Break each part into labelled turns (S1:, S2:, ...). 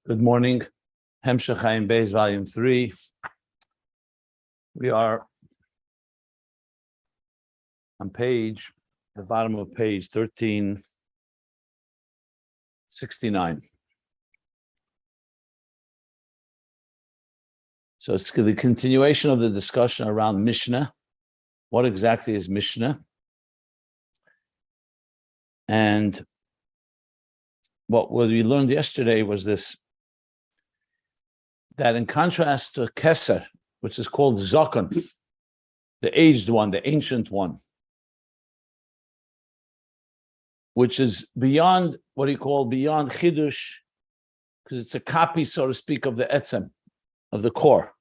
S1: Good morning. Ayin Beis, Volume 3. We are on the bottom of page 1369. So it's the continuation of the discussion around Mishnah. What exactly is Mishnah? And what we learned yesterday was this, that in contrast to Keser, which is called Zokon, the aged one, the ancient one, which is beyond what he called beyond Chidush, because it's a copy, so to speak, of the Etzem, of the core.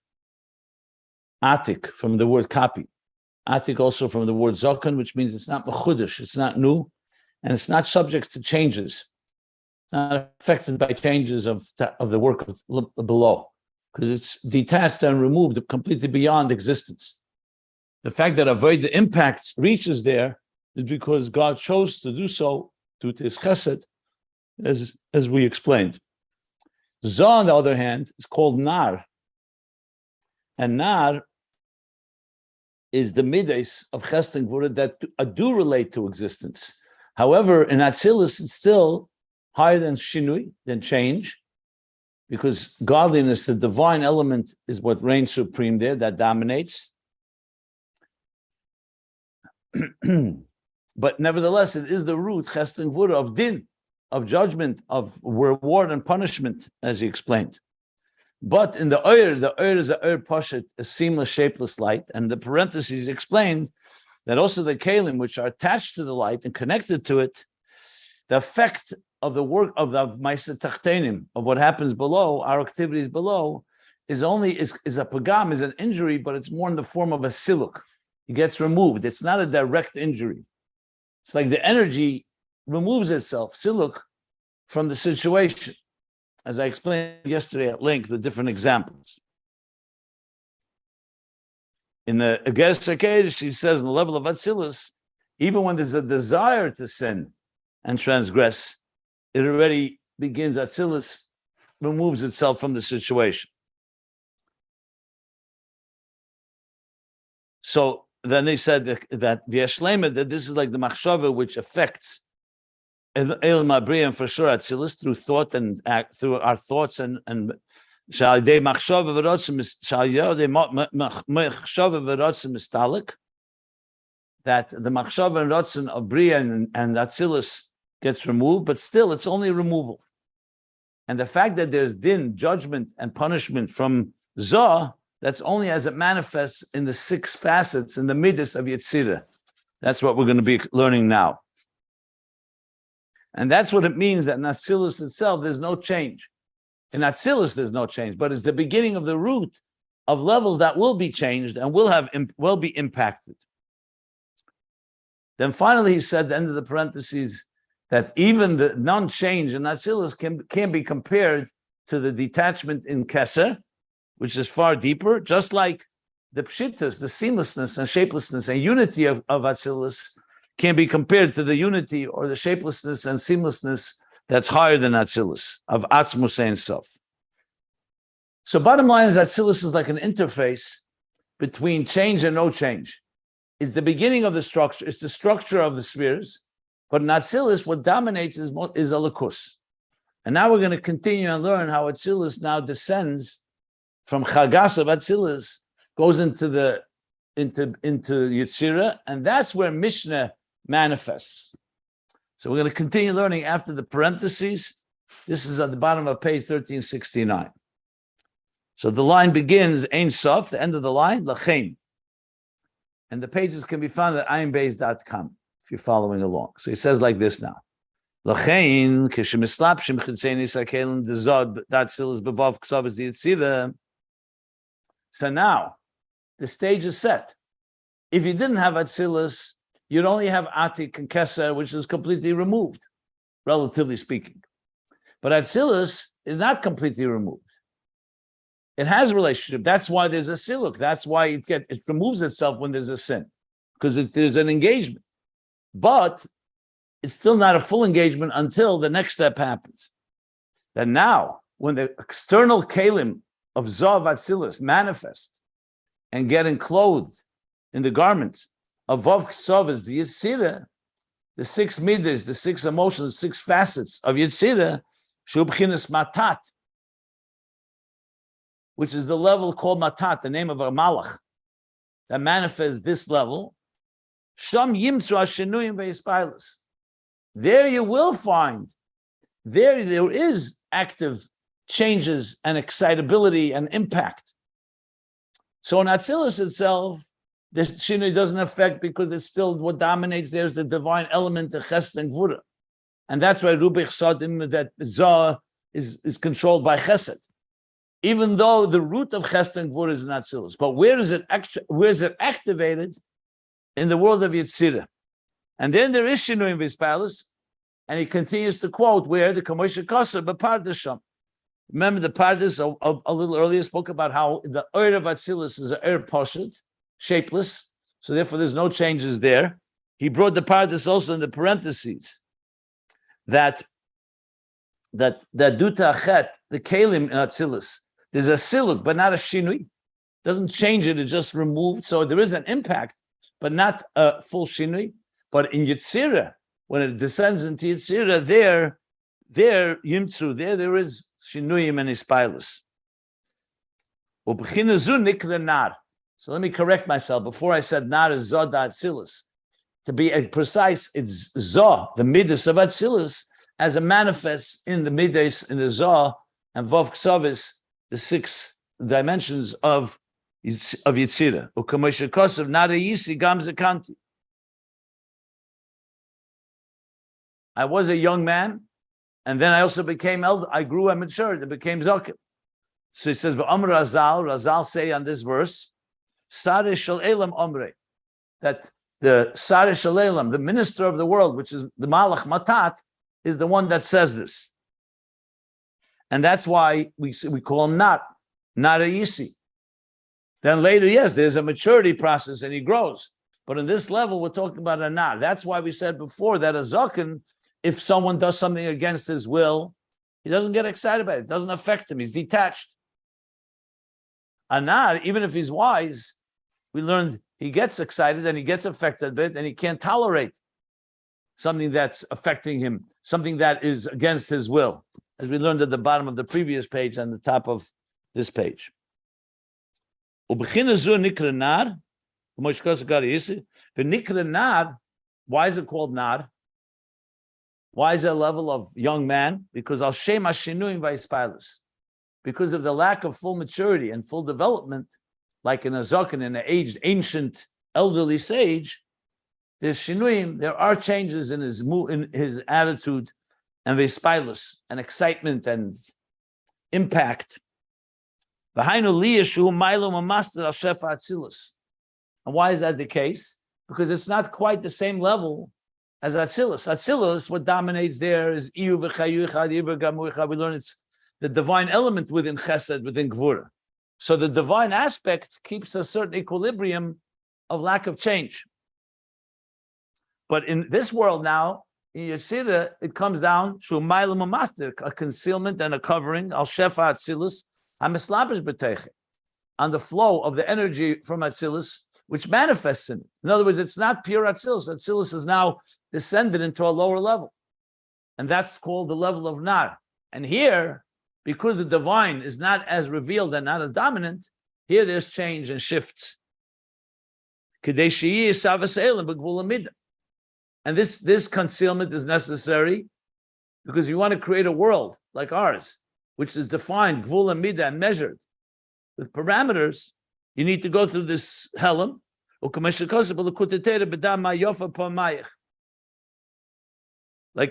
S1: Atik, from the word copy. Atik also from the word Zokon, which means it's not mechudush, it's not new, and it's not subject to changes. It's not affected by changes of the work of below, because it's detached and removed completely beyond existence. The fact that avoid the impact reaches there is because God chose to do so due to his chesed, as we explained. Zoh, on the other hand, is called nar. And nar is the midas of chesed and gvura that do relate to existence. However, in Atzilus, it's still higher than shinui, than change, because godliness, the divine element, is what reigns supreme there, that dominates. But nevertheless, it is the root, chesed and gvura, of din, of judgment, of reward and punishment, as he explained. But in the oir is a oir poshet, a seamless, shapeless light, and the parentheses explained that also the kalim, which are attached to the light and connected to it, the effect of the work of the Meiser Tachtenim, of what happens below, our activities below, is a pagam, is an injury, but it's more in the form of a siluk. It gets removed. It's not a direct injury. It's like the energy removes itself, siluk, from the situation. As I explained yesterday at length, the different examples. In the Ageres HaKedesh, she says, in the level of Atzilus, even when there's a desire to sin and transgress, it already begins, Atzilus removes itself from the situation. So then they said that this is like the machshava which affects El Mabriya, and for sure Atzilus, through thought and act, through our thoughts and that the machshava and rotzen of Briya and Atzilus gets removed, but still it's only removal. And the fact that there's din, judgment, and punishment from Zoh, that's only as it manifests in the 6 facets in the midas of Yetzirah. That's what we're going to be learning now. And that's what it means that in Atzilus itself, there's no change. In Atzilus, there's no change, but it's the beginning of the root of levels that will be changed and will be impacted. Then finally, he said, at the end of the parentheses, that even the non-change in Atzilus can be compared to the detachment in Keser, which is far deeper, just like the pshittas, the seamlessness and shapelessness and unity of Atzilus can be compared to the unity or the shapelessness and seamlessness that's higher than Atzilus, of Atzmus Ein Sof. So bottom line is Atzilus is like an interface between change and no change. It's the beginning of the structure, it's the structure of the spheres, but in Atzilus, what dominates is a lakus. And now we're going to continue and learn how Atzilus now descends from Chagas of Atzilus, goes into Yetzirah, and that's where Mishnah manifests. So we're going to continue learning after the parentheses. This is at the bottom of page 1369. So the line begins, Ein Sof, the end of the line, Lachein. And the pages can be found at ayinbeis.com if you're following along. So he says like this now. Lachein, kishemislapshim chitzenis hakelim dezod, that still is bevav ksav is the Yetzirah. So now, the stage is set. If you didn't have Atzilus, you'd only have Atik and Keser, which is completely removed, relatively speaking. But Atzilus is not completely removed. It has a relationship. That's why there's a siluk. That's why it removes itself when there's a sin, because there's an engagement. But it's still not a full engagement until the next step happens. that now, when the external kalim of Zav Atzilus manifest and get enclosed in the garments of Vav Ksovas, the Yetzirah, the 6 midas, the 6 emotions, 6 facets of Yetzirah, Shubchinas Matat, which is the level called Matat, the name of a Malach, that manifests this level. Sham Yimtzu Hashenuyim Ve'Yispailas. There you will find, there is active changes and excitability and impact. So in Atzilus itself, the Shinui doesn't affect because it's still what dominates there is the divine element, the Chesed and Gvura. And that's why Rubich Sadim, that Zah is controlled by Chesed. Even though the root of Chesed and Gvura is in Atzilus. But where is it activated? In the world of Yetzirah. And then there is Shinui in V'Yispailas, and he continues to quote where the Kamosha Kosa, but Pardasham. Remember the Pardas a little earlier spoke about how the Ur of Atzilus is an Ur Poshet, shapeless, so therefore there's no changes there. He brought the Pardas also in the parentheses that Duta Achet, the Kalim in Atzilus, there's a Siluk, but not a Shinui. Doesn't change it, it's just removed. So there is an impact, but not a full Shinui. But in Yetzirah, when it descends into Yetzirah, there Yimtzu, there is Shinuyim and Ispailas. So let me correct myself. Before I said Nar is Zod Atzilus. To be precise, it's Zah, the Midas of Atzilus, as a manifest in the Midas, in the Zah, and Vav Ksavis, the 6 dimensions of Yetzirah. Ukamosha Kosav, Nara Yisi Gam Zakanti. I was a young man, and then I also became elder. I grew and matured and became Zakim. So he says, V'amr Razal say on this verse, Sareh Shal Elam Omre, that the Sareh Shal Elam, the minister of the world, which is the Malach Matat, is the one that says this. And that's why we call him Nara Yisi. Then later, yes, there's a maturity process and he grows. But in this level, we're talking about a Nar. That's why we said before that a Zaken, if someone does something against his will, he doesn't get excited about it. It doesn't affect him. He's detached. A Nar, even if he's wise, we learned he gets excited and he gets affected a bit and he can't tolerate something that's affecting him, something that is against his will, as we learned at the bottom of the previous page and the top of this page. Why is it called Nar? Why is it a level of young man? Because al shem hashinuim v'yispailas. Because of the lack of full maturity and full development, like in a zaken, in an aged, ancient, elderly sage, there's shinuim, there are changes in his attitude and v'yispailas, and excitement and impact. And why is that the case? Because it's not quite the same level as Atzilus. Atzilus, what dominates there is Iyu v'chayucha, Iyu v'gamucha. We learn it's the divine element within Chesed, within Gvura. So the divine aspect keeps a certain equilibrium of lack of change. But in this world now, in Yetzirah, it comes down to a concealment and a covering, al shefa Atzilus, on the flow of the energy from Atzilus, which manifests in it. In other words, it's not pure Atzilus. Atzilus is now descended into a lower level. And that's called the level of Nar. And here, because the divine is not as revealed and not as dominant, here there's change and shifts. And this concealment is necessary because you want to create a world like ours, which is defined, gvul and midah, and measured with parameters. You need to go through this helam. Like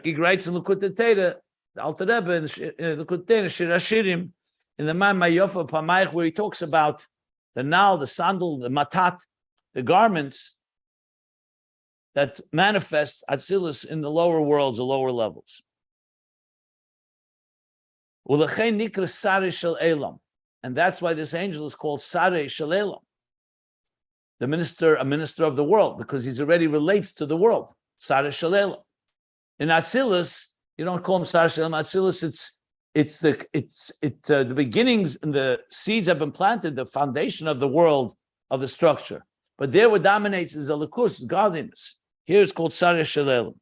S1: he writes in Likutei Torah, the Alter Rebbe in Likutei Torah, Shir Hashirim, in the Man Mayofa Pamayich, where he talks about the nal, the sandal, the matat, the garments that manifest Atzilus in the lower worlds, the lower levels. And that's why this angel is called Sareh Shel Elam, a minister of the world, because he's already relates to the world. Sareh Shel Elam. In Atzilus, you don't call him Sareh Shel Elam. Atzilus, the beginnings and the seeds have been planted, the foundation of the world, of the structure. But there what dominates is elikus, godliness. Here it's called Sarya Shalel.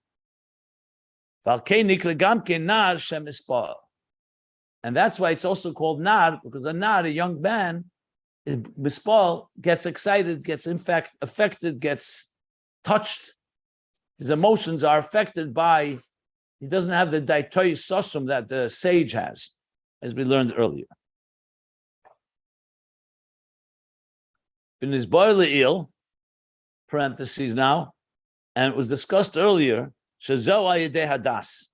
S1: And that's why it's also called Nar, because a Nar, a young man, Mispal, gets excited, gets in fact affected, gets touched. His emotions are affected by, he doesn't have the daitoy sosum that the sage has, as we learned earlier. In his boiler parentheses now, and it was discussed earlier, Shazo Ayedeh Hadas.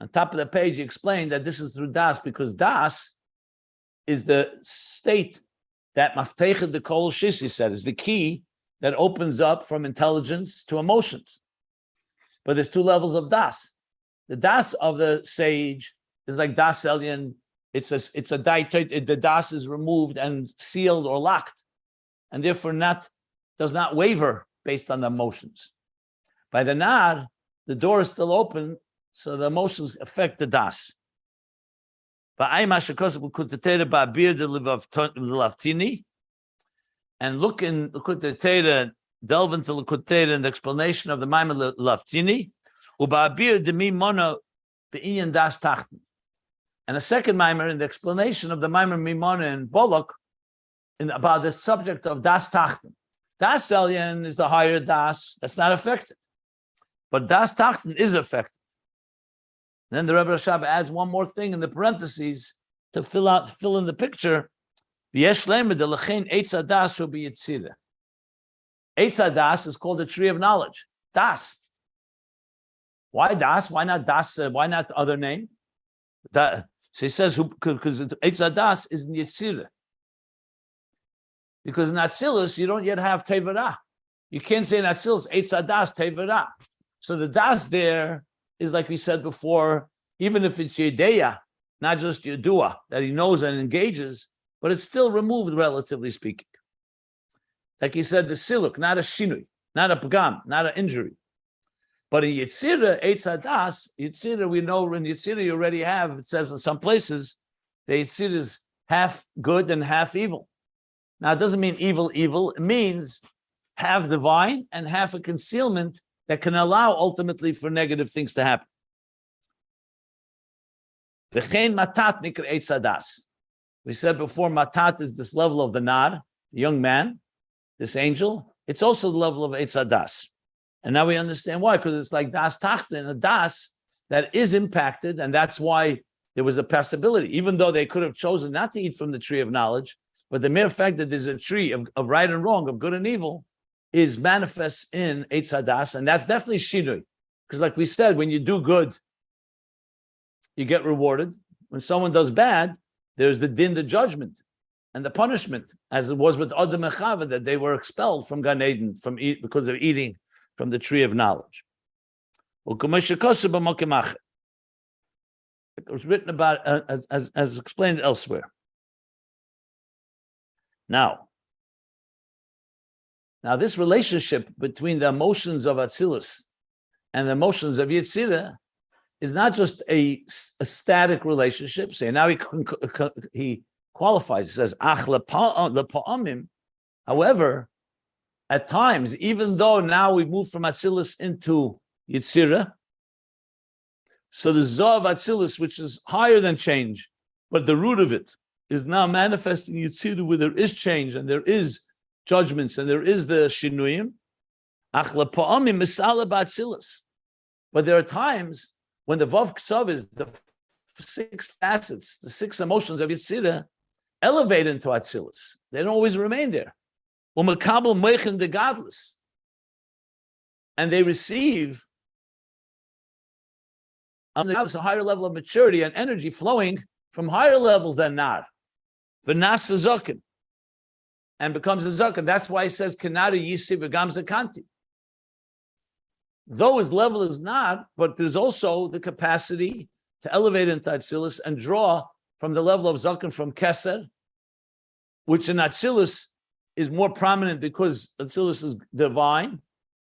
S1: On top of the page, he explained that this is through Das, because Das is the state that Maftechet the Kol Shisi said is the key that opens up from intelligence to emotions. But there's two levels of Das. The Das of the sage is like Das Elyon. It's a daitoid, the Das is removed and sealed or locked, and therefore does not waver based on the emotions. By the Nar, the door is still open, so the emotions affect the Das. And look in Likutei Torah, delve into Likutei Torah and the explanation of the Maimon Laftini. And a second Maimon in the explanation of the Maimon Mimona and Bolok about the subject of Das Tachten. Das Elyon is the higher Das that's not affected, but Das Tachten is affected. Then the Rebbe Rashab adds one more thing in the parentheses to fill in the picture. Eitz Hadas is called the tree of knowledge. Das. Why Das? Why not Das? Why not the other name? So he says, because Eitz Hadas is in Yetzirah. Because in Atzilus, you don't yet have Tevirah. You can't say in Atzilus, Eitz Hadas, Tevirah. So the Das there is like we said before, even if it's Yedeya, not just Yedua, that he knows and engages, but it's still removed, relatively speaking. Like he said, the siluk, not a shinui, not a pagam, not an injury. But in Yetzirah, Eitz Hadas, Yetzirah, we know in Yetzirah you already have, it says in some places, the Yetzirah is half good and half evil. Now, it doesn't mean evil, it means half divine and half a concealment that can allow ultimately for negative things to happen. V'chein matat nikra Eitz Hadas. We said before, matat is this level of the Nar, the young man, this angel. It's also the level of Eitz Hadas. And now we understand why, because it's like Das Tachten, a Das that is impacted, and that's why there was a possibility, even though they could have chosen not to eat from the tree of knowledge, but the mere fact that there's a tree of right and wrong, of good and evil, is manifest in Eitz Hadas, and that's definitely Shinui. Because like we said, when you do good, you get rewarded. When someone does bad, there's the din, the judgment, and the punishment, as it was with Adam and Chava, that they were expelled from Gan Eden because of eating from the tree of knowledge. It was written about as explained elsewhere. Now, this relationship between the emotions of Atzilus and the emotions of Yetzirah is not just a static relationship. So now he qualifies. He says, "Ach lepa'amim." However, at times, even though now we move from Atzilus into Yetzirah, so the Zoh of Atzilus, which is higher than change, but the root of it is now manifesting Yetzirah, where there is change and there is judgments and there is the shinuyim. Ach lepa'amim misala b'Atzilus. But there are times when the Vav Ksav is the 6 facets, the 6 emotions of Yetzirah, elevate into Atzilus. They don't always remain there. Umakabel meichen de godless. And they receive a higher level of maturity and energy flowing from higher levels than Nar. V'nas zaken. And becomes a zaken. That's why he says, Kenari yisi v'gam zakanti. Though his level is not, but there's also the capacity to elevate into Atzilus and draw from the level of Zaken from Keser, which in Atzilus is more prominent because Atzilus is divine,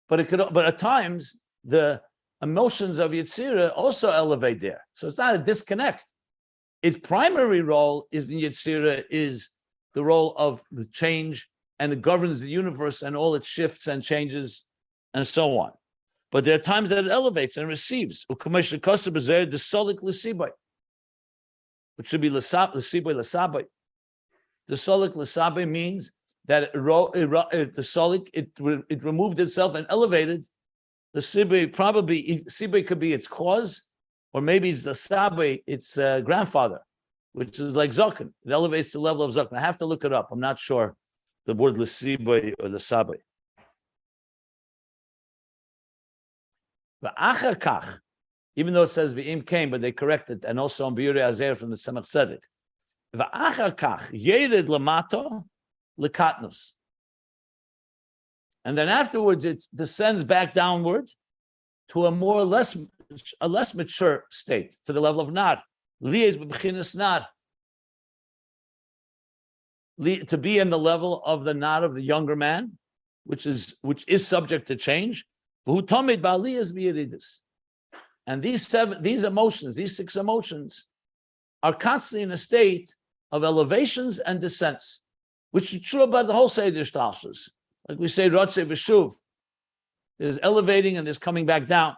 S1: but at times the emotions of Yetzirah also elevate there. So it's not a disconnect. Its primary role is in Yetzirah is the role of the change, and it governs the universe and all its shifts and changes and so on. But there are times that it elevates and receives. Which should be l'sabai. The solik l'sabai means that it removed itself and elevated. The sibay sibay could be its cause, or maybe it's the sabai, its grandfather, which is like zaken. It elevates to the level of zaken. I have to look it up. I'm not sure the word l'sibay or l'sabai. V'achar kach, even though it says v'im came, but they correct it, and also on Birurim Azer from the Tzemach Tzedek. V'achar kach yered lamato lekatnus, and then afterwards it descends back downward to a less mature state, to the level of nar. Liyez b'bchinas nar, to be in the level of the nar of the younger man, which is subject to change. And these emotions, these 6 emotions, are constantly in a state of elevations and descents, which is true about the whole Seder Shtalshus. Like we say, Rotzei v'shuv. There's elevating and there's coming back down.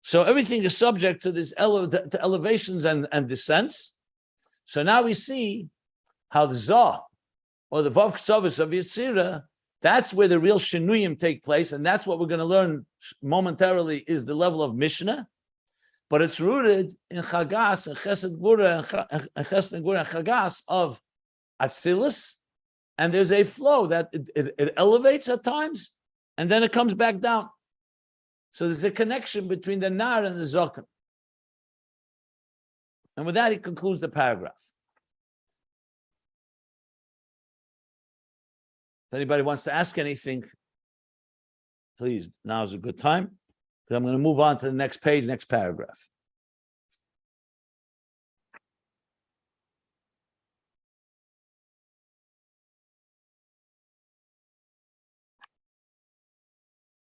S1: So everything is subject to this to elevations and descents. So now we see how the Zoh, or the Vav Ksavos of Yetzirah, that's where the real shinuyim take place, and that's what we're going to learn momentarily is the level of Mishnah, but it's rooted in Chagas and Chesed Gvura and Chesed Gvura and Chagas of Atzilus, and there's a flow that it elevates at times, and then it comes back down. So there's a connection between the Nar and the Zokan. And with that, he concludes the paragraph. If anybody wants to ask anything, please, now is a good time. Because I'm going to move on to the next page, next paragraph.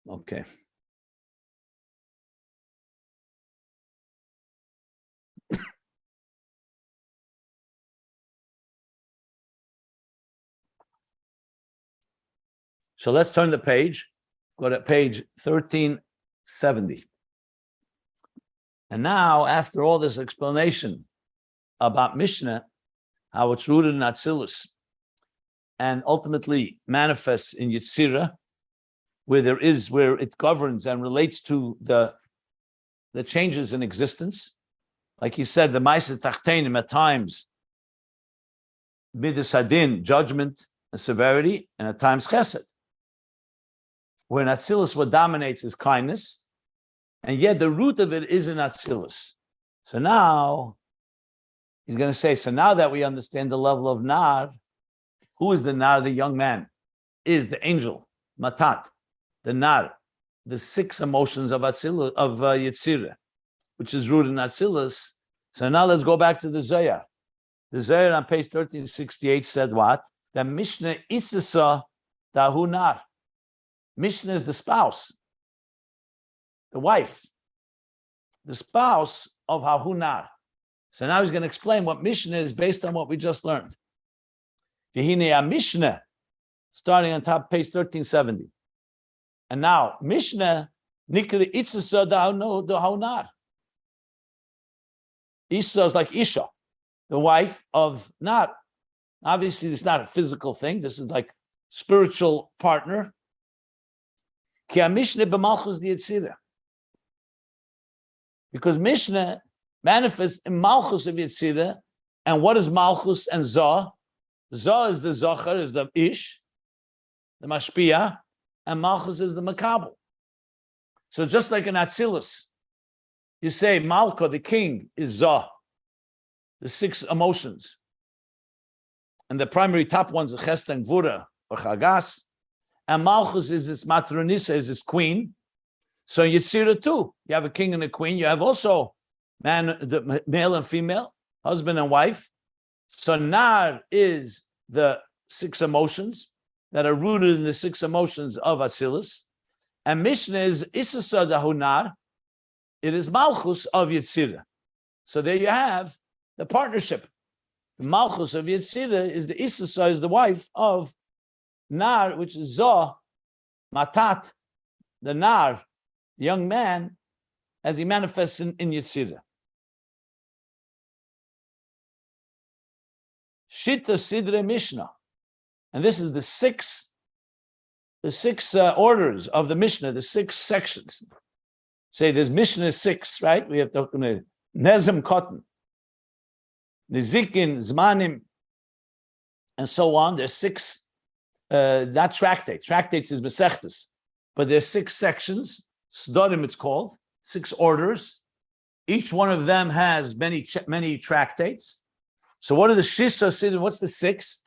S1: Okay. So let's turn the page, go to page 1370. And now, after all this explanation about Mishnah, how it's rooted in Atzilus, and ultimately manifests in Yetzirah, where it governs and relates to the changes in existence. Like he said, the Ma'aser Tachtenim at times, Midas Hadin, judgment and severity, and at times Chesed. Where in Atzilus what dominates is kindness, and yet the root of it is in Atzilus. So now, he's going to say, so now that we understand the level of Nar, who is the Nar? The young man is the angel, Matat, the Nar, the 6 emotions of Atzilus, of Yetzirah, which is rooted in Atzilus. So now let's go back to the Zohar. The Zohar on page 1368 said what? That Mishnah Isisa Dahu Nar. Mishnah is the spouse, the wife, the spouse of Hahunar. So now he's going to explain what Mishnah is based on what we just learned. V'hinei Mishnah, starting on top, page 1370. And now, Mishnah, Nikri Itzasa Dahunar. Isa is like Isha, the wife of Nar. Obviously, it's not a physical thing. This is like spiritual partner. Ki Mishnah b'Malchus of Yetzirah, because Mishnah manifests in Malchus of Yetzirah, and what is Malchus and Zoh? Zoh is the Zocher, is the Ish, the Mashpia, and Malchus is the Makabel. So just like in Atzilus, you say Malcha, the king, is Zoh, the 6 emotions, and the primary top ones are Chesed and Gvura or Chagas. And Malchus is its matronisa, is its queen. So in Yetzirah too, you have a king and a queen. You have also the male and female, husband and wife. So Nar is the 6 emotions that are rooted in the 6 emotions of Atzilus. And Mishnah is Isasa Dahu Nar, it is Malchus of Yetzirah. So there you have the partnership. The Malchus of Yetzirah is the Issa, is the wife of Nar, which is Zoh, Matat, the Nar, the young man, as he manifests in Yetzirah. Shita Sidre Mishnah. And this is the six orders of the Mishnah, the 6 sections. Say there's Mishnah 6, right? We have to Nezem Cotton, Nizikin, Zmanim, and so on. There's 6, not tractates. Tractates is Mesechtes, but there's 6 sections. Sdorim, it's called, 6 orders. Each one of them has many tractates. So what are the Shisha Siddim? What's the 6?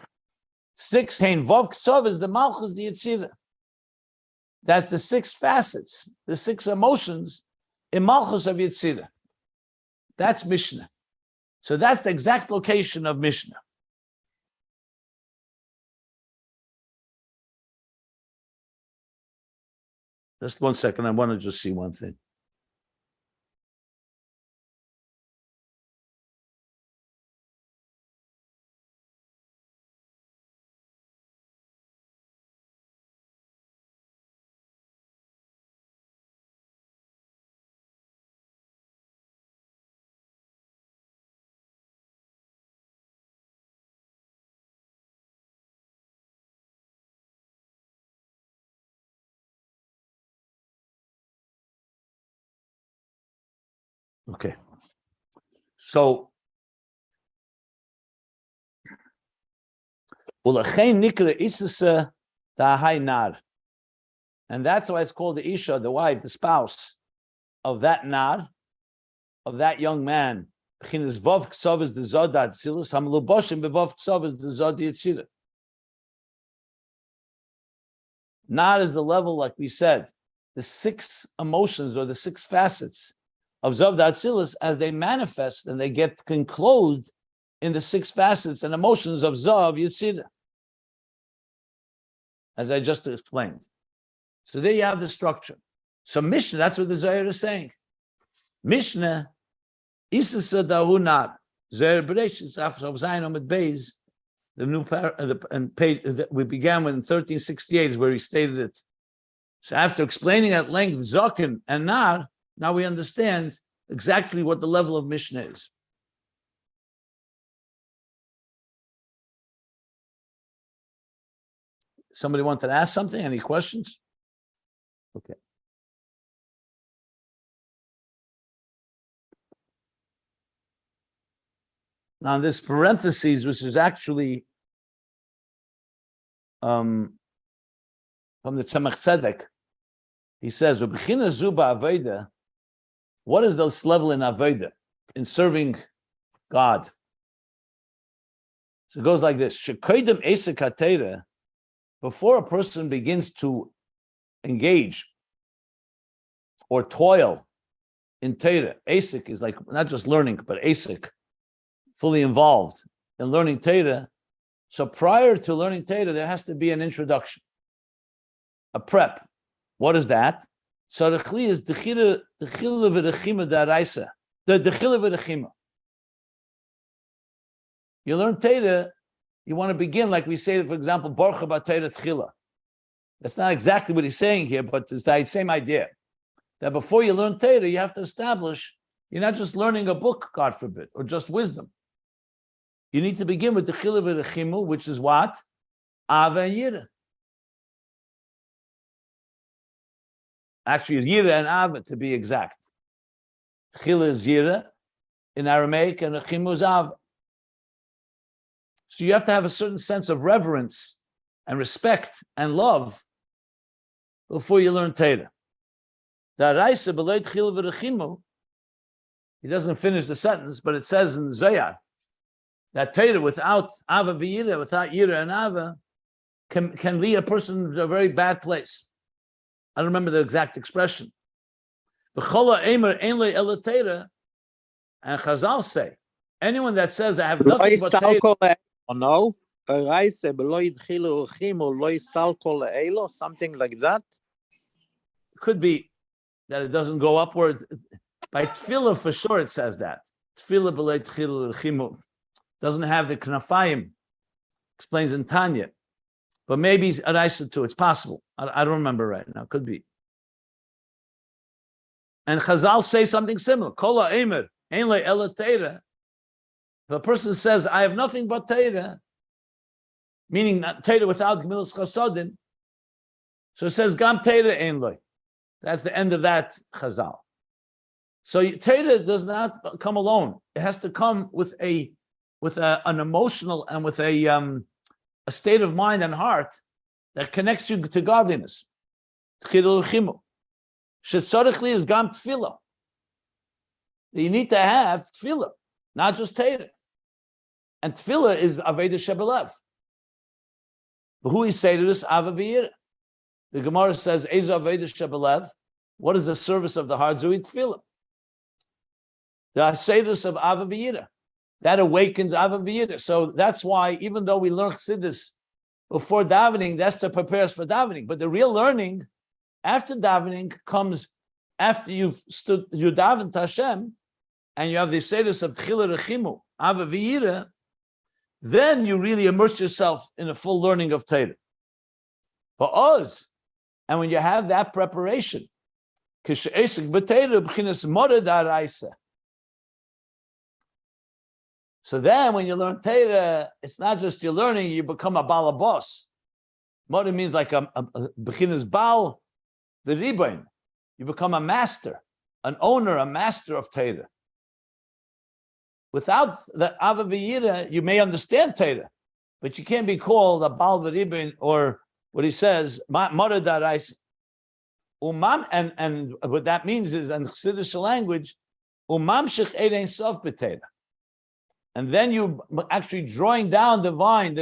S1: 6 Hein Vov Ksov is the Malchus the Yetzirah. That's the 6 facets, the 6 emotions in Malchus of Yetzirah. That's Mishnah. So that's the exact location of Mishnah. Just 1 second, I want to just see one thing. Okay. So, and that's why it's called the Isha, the wife, the spouse of that Nar, of that young man. Nar is the level, like we said, the 6 emotions or the 6 facets of Zav Atzilus as they manifest and they get concluded in the 6 facets and emotions of Zav Yetzirah, as I just explained. So there you have the structure. So Mishnah, that's what the Zohar is saying. Mishnah, Isasa Dahunat, Zohar Bereshit, after Ayin Beis, the new and page that we began with in 1368 is where he stated it. So after explaining at length Zokin and Nar, now we understand exactly what the level of Mishnah is. Somebody wanted to ask something? Any questions? Okay. Now this parentheses, which is actually from the Tzemach Tzedek, he says, what is this level in Aveda, in serving God? So it goes like this. Before a person begins to engage or toil in Torah, Asik is like not just learning, but Asik, fully involved in learning Torah. So prior to learning Torah, there has to be an introduction, a prep. What is that? So the Chli is the Chila v'Rechima da'araisa, the Chila v'Rechima. You learn Torah, you want to begin like we say, for example, Baruch Haba Torah Tchila. That's not exactly what he's saying here, but it's the same idea. That before you learn Torah, you have to establish, you're not just learning a book, God forbid, or just wisdom. You need to begin with the Chila v'Rechima, which is what? Ava and Yira. Actually, Yira and Ava, to be exact. Chila is Yira in Aramaic, and Rechima is Ava. So you have to have a certain sense of reverence and respect and love before you learn Torah. He doesn't finish the sentence, but it says in the Zohar that Torah without Ava v'Yira, without Yira and Ava, can lead a person to a very bad place. I don't remember the exact expression. And Chazal say, anyone that says I have nothing but Torah,
S2: no, something like that.
S1: Could be that it doesn't go upward. By tefillah, for sure, it says that. Tefillah b'lei tchil l'chimu. Doesn't have the knafayim. Explains in Tanya. But maybe it's Araisa too. It's possible. I don't remember right now. Could be. And Chazal say something similar. Kol ha'emer, ein le ela teira. If a person says, I have nothing but teira, meaning teira without gemilas chasadim, so it says, gam teira ein le. That's the end of that Chazal. So teira does not come alone. It has to come with an emotional and with a state of mind and heart that connects you to godliness. Shetzorich is gam tefillah. You need to have tefillah, not just teira. And tefillah is aveda shebelev. But who is this ava v'yira? The Gemara says, Ezo aveda shebelev. What is the service of the heart? Zui tefillah. The asedus of ava v'yira. That awakens ava v'yira. So that's why, even though we learn chassidus before davening, that's to prepare us for davening. But the real learning after davening comes after you daven to Hashem, and you have the asedus of tchila rechimu, ava v'yira. Then you really immerse yourself in a full learning of Torah. But Oz, and when you have that preparation, so then when you learn Torah, it's not just you're learning, you become a balabos. Moda means like a bechinas bal, the ribain. You become a master, an owner, a master of Torah. Without the Ava V'yira, you may understand Torah, but you can't be called a Bal V'ribin, or what he says, Mara Darais. Umam, and what that means is, in Chassidus language, Umamshich Erein Sof B'Torah. And then you actually drawing down the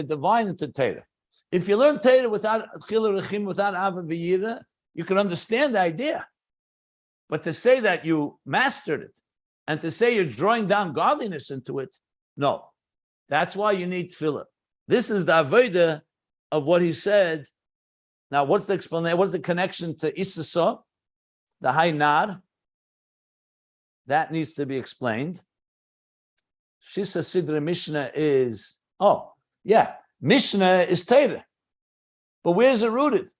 S1: divine into Torah. If you learn Torah without Chila Rechim, without Ava V'yira, you can understand the idea. But to say that you mastered it, and to say you're drawing down godliness into it, no. That's why you need tefillah. This is the avodah of what he said. Now, what's the explanation? What's the connection to Issasa, the high nar? That needs to be explained. Shisa Sidra Mishnah is, Mishnah is Torah. But where is it rooted?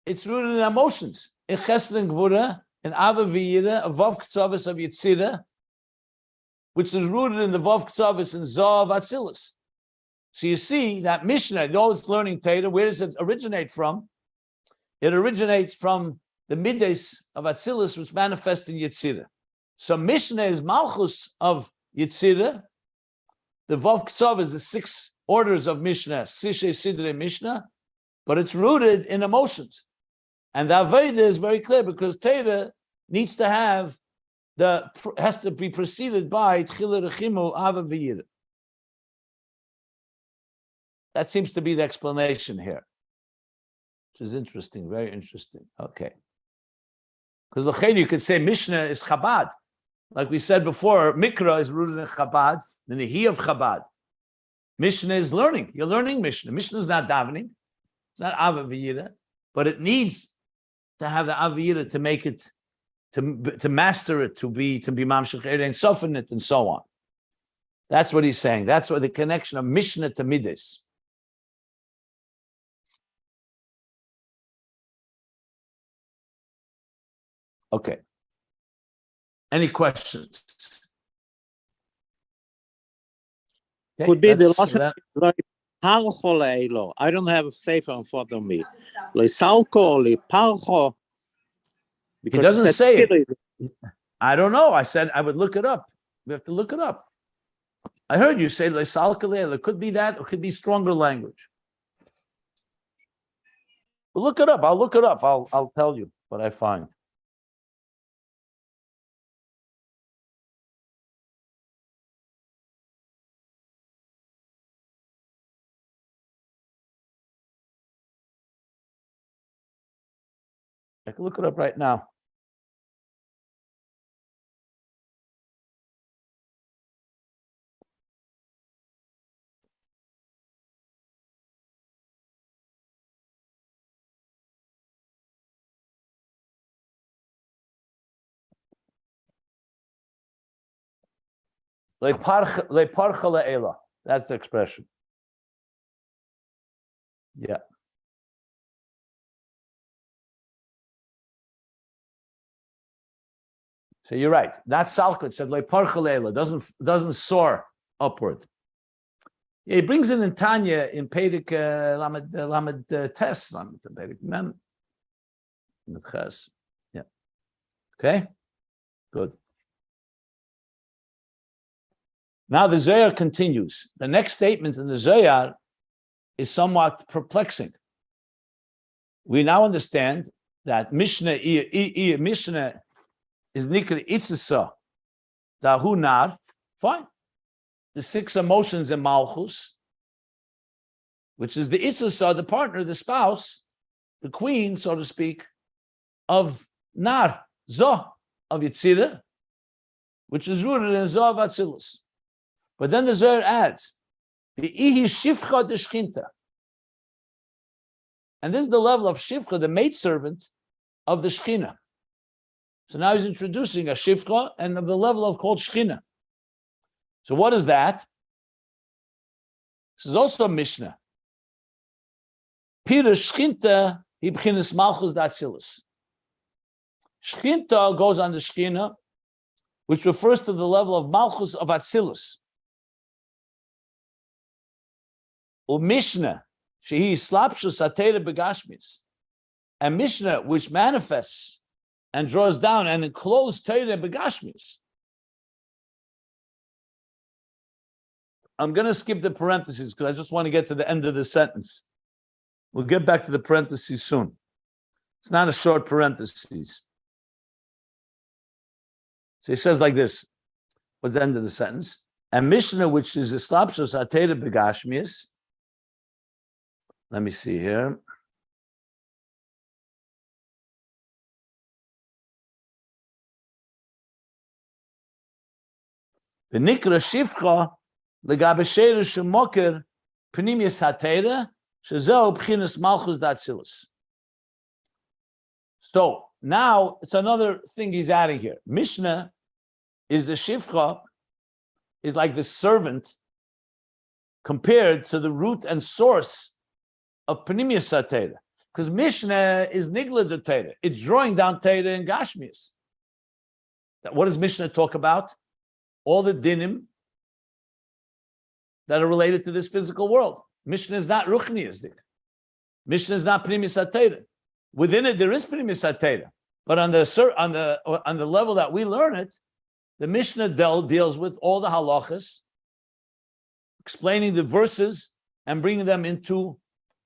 S1: It's rooted in emotions. In Chesed and Gvura, and Ava V'yira, a Vav Ktzavis of Yetzirah, which is rooted in the Vav Ktzavis and Zoh of Atzilus. So you see that Mishnah, though it's learning Torah, where does it originate from? It originates from the Midas of Atzilus, which manifest in Yetzirah. So Mishnah is Malchus of Yetzirah. The Vav Ktzav is the 6 orders of Mishnah, Sishe Sidre Mishnah, but it's rooted in emotions. And the Aveda is very clear because Torah needs to has to be preceded by Tchila Rechimu Ava V'yira. That seems to be the explanation here, which is interesting, very interesting. Okay. Because you could say Mishnah is Chabad. Like we said before, Mikra is rooted in Chabad, the Nehi of Chabad. Mishnah is learning. You're learning Mishnah. Mishnah is not davening. It's not Ava V'yira, but it needs to have the Aviyira to make it, to master it, to be Mamshech and soften it, and so on. That's what he's saying. That's what the connection of Mishnah to Midas. Okay. Any questions? Okay,
S2: could be the lashon like parcho. I don't have a sefer in front of me. Lesalko, parcho.
S1: He doesn't say it. I don't know. I said I would look it up. We have to look it up. I heard you say lesalko. It could be that. It could be stronger language. We'll look it up. I'll look it up. I'll tell you what I find. I can look it up right now. Leparcha le'ela. That's the expression. Yeah. So you're right. That's Salkut said leparcha le'ela, doesn't soar upward. Yeah, he brings it in Tanya in Pedic Lamed Tes, Lamed Pedic Mem. Yeah. Okay. Good. Now the Zohar continues. The next statement in the Zohar is somewhat perplexing. We now understand that Mishnah is Nikri Itzisa Dahu Nar. Fine. The 6 emotions in Malchus, which is the Itzisa, the partner, the spouse, the queen, so to speak, of Nar, Zoh, of Yetzirah, which is rooted in Zoh of Atzilus. But then the Zohar adds, the Ihi Shifcha de Shchinta. And this is the level of Shifcha, the maidservant of the Shechina. So now he's introducing a Shifcha and of the level of called Shechina. So what is that? This is also a Mishnah. Pira Shchinta, he b'chinas Malchus of Atzilus. Shchinta goes on the Shechina, which refers to the level of Malchus of Atzilus. Mishnah, shehi slapshus atera begashmis, and Mishnah, which manifests and draws down and encloses Torah begashmis. I'm going to skip the parentheses because I just want to get to the end of the sentence. We'll get back to the parentheses soon. It's not a short parentheses. So he says like this, what's the end of the sentence? And Mishnah, which is slapshus atera begashmis. Let me see here. The Nikra Shifcha legabe sheira shemoker pnimius hatera shezeu b'chinas Malchus d'Atzilus. So now it's another thing he's adding here. Mishnah is the Shifcha, is like the servant compared to the root and source of Pnimius HaTeira. Because Mishnah is Nigla de Teira. It's drawing down Teira and Gashmias. What does Mishnah talk about? All the dinim that are related to this physical world. Mishnah is not Ruchniistic. Mishnah is not Pnimius HaTeira. Within it, there is Pnimius HaTeira. But on the level that we learn it, the Mishnah deals with all the halachas, explaining the verses and bringing them into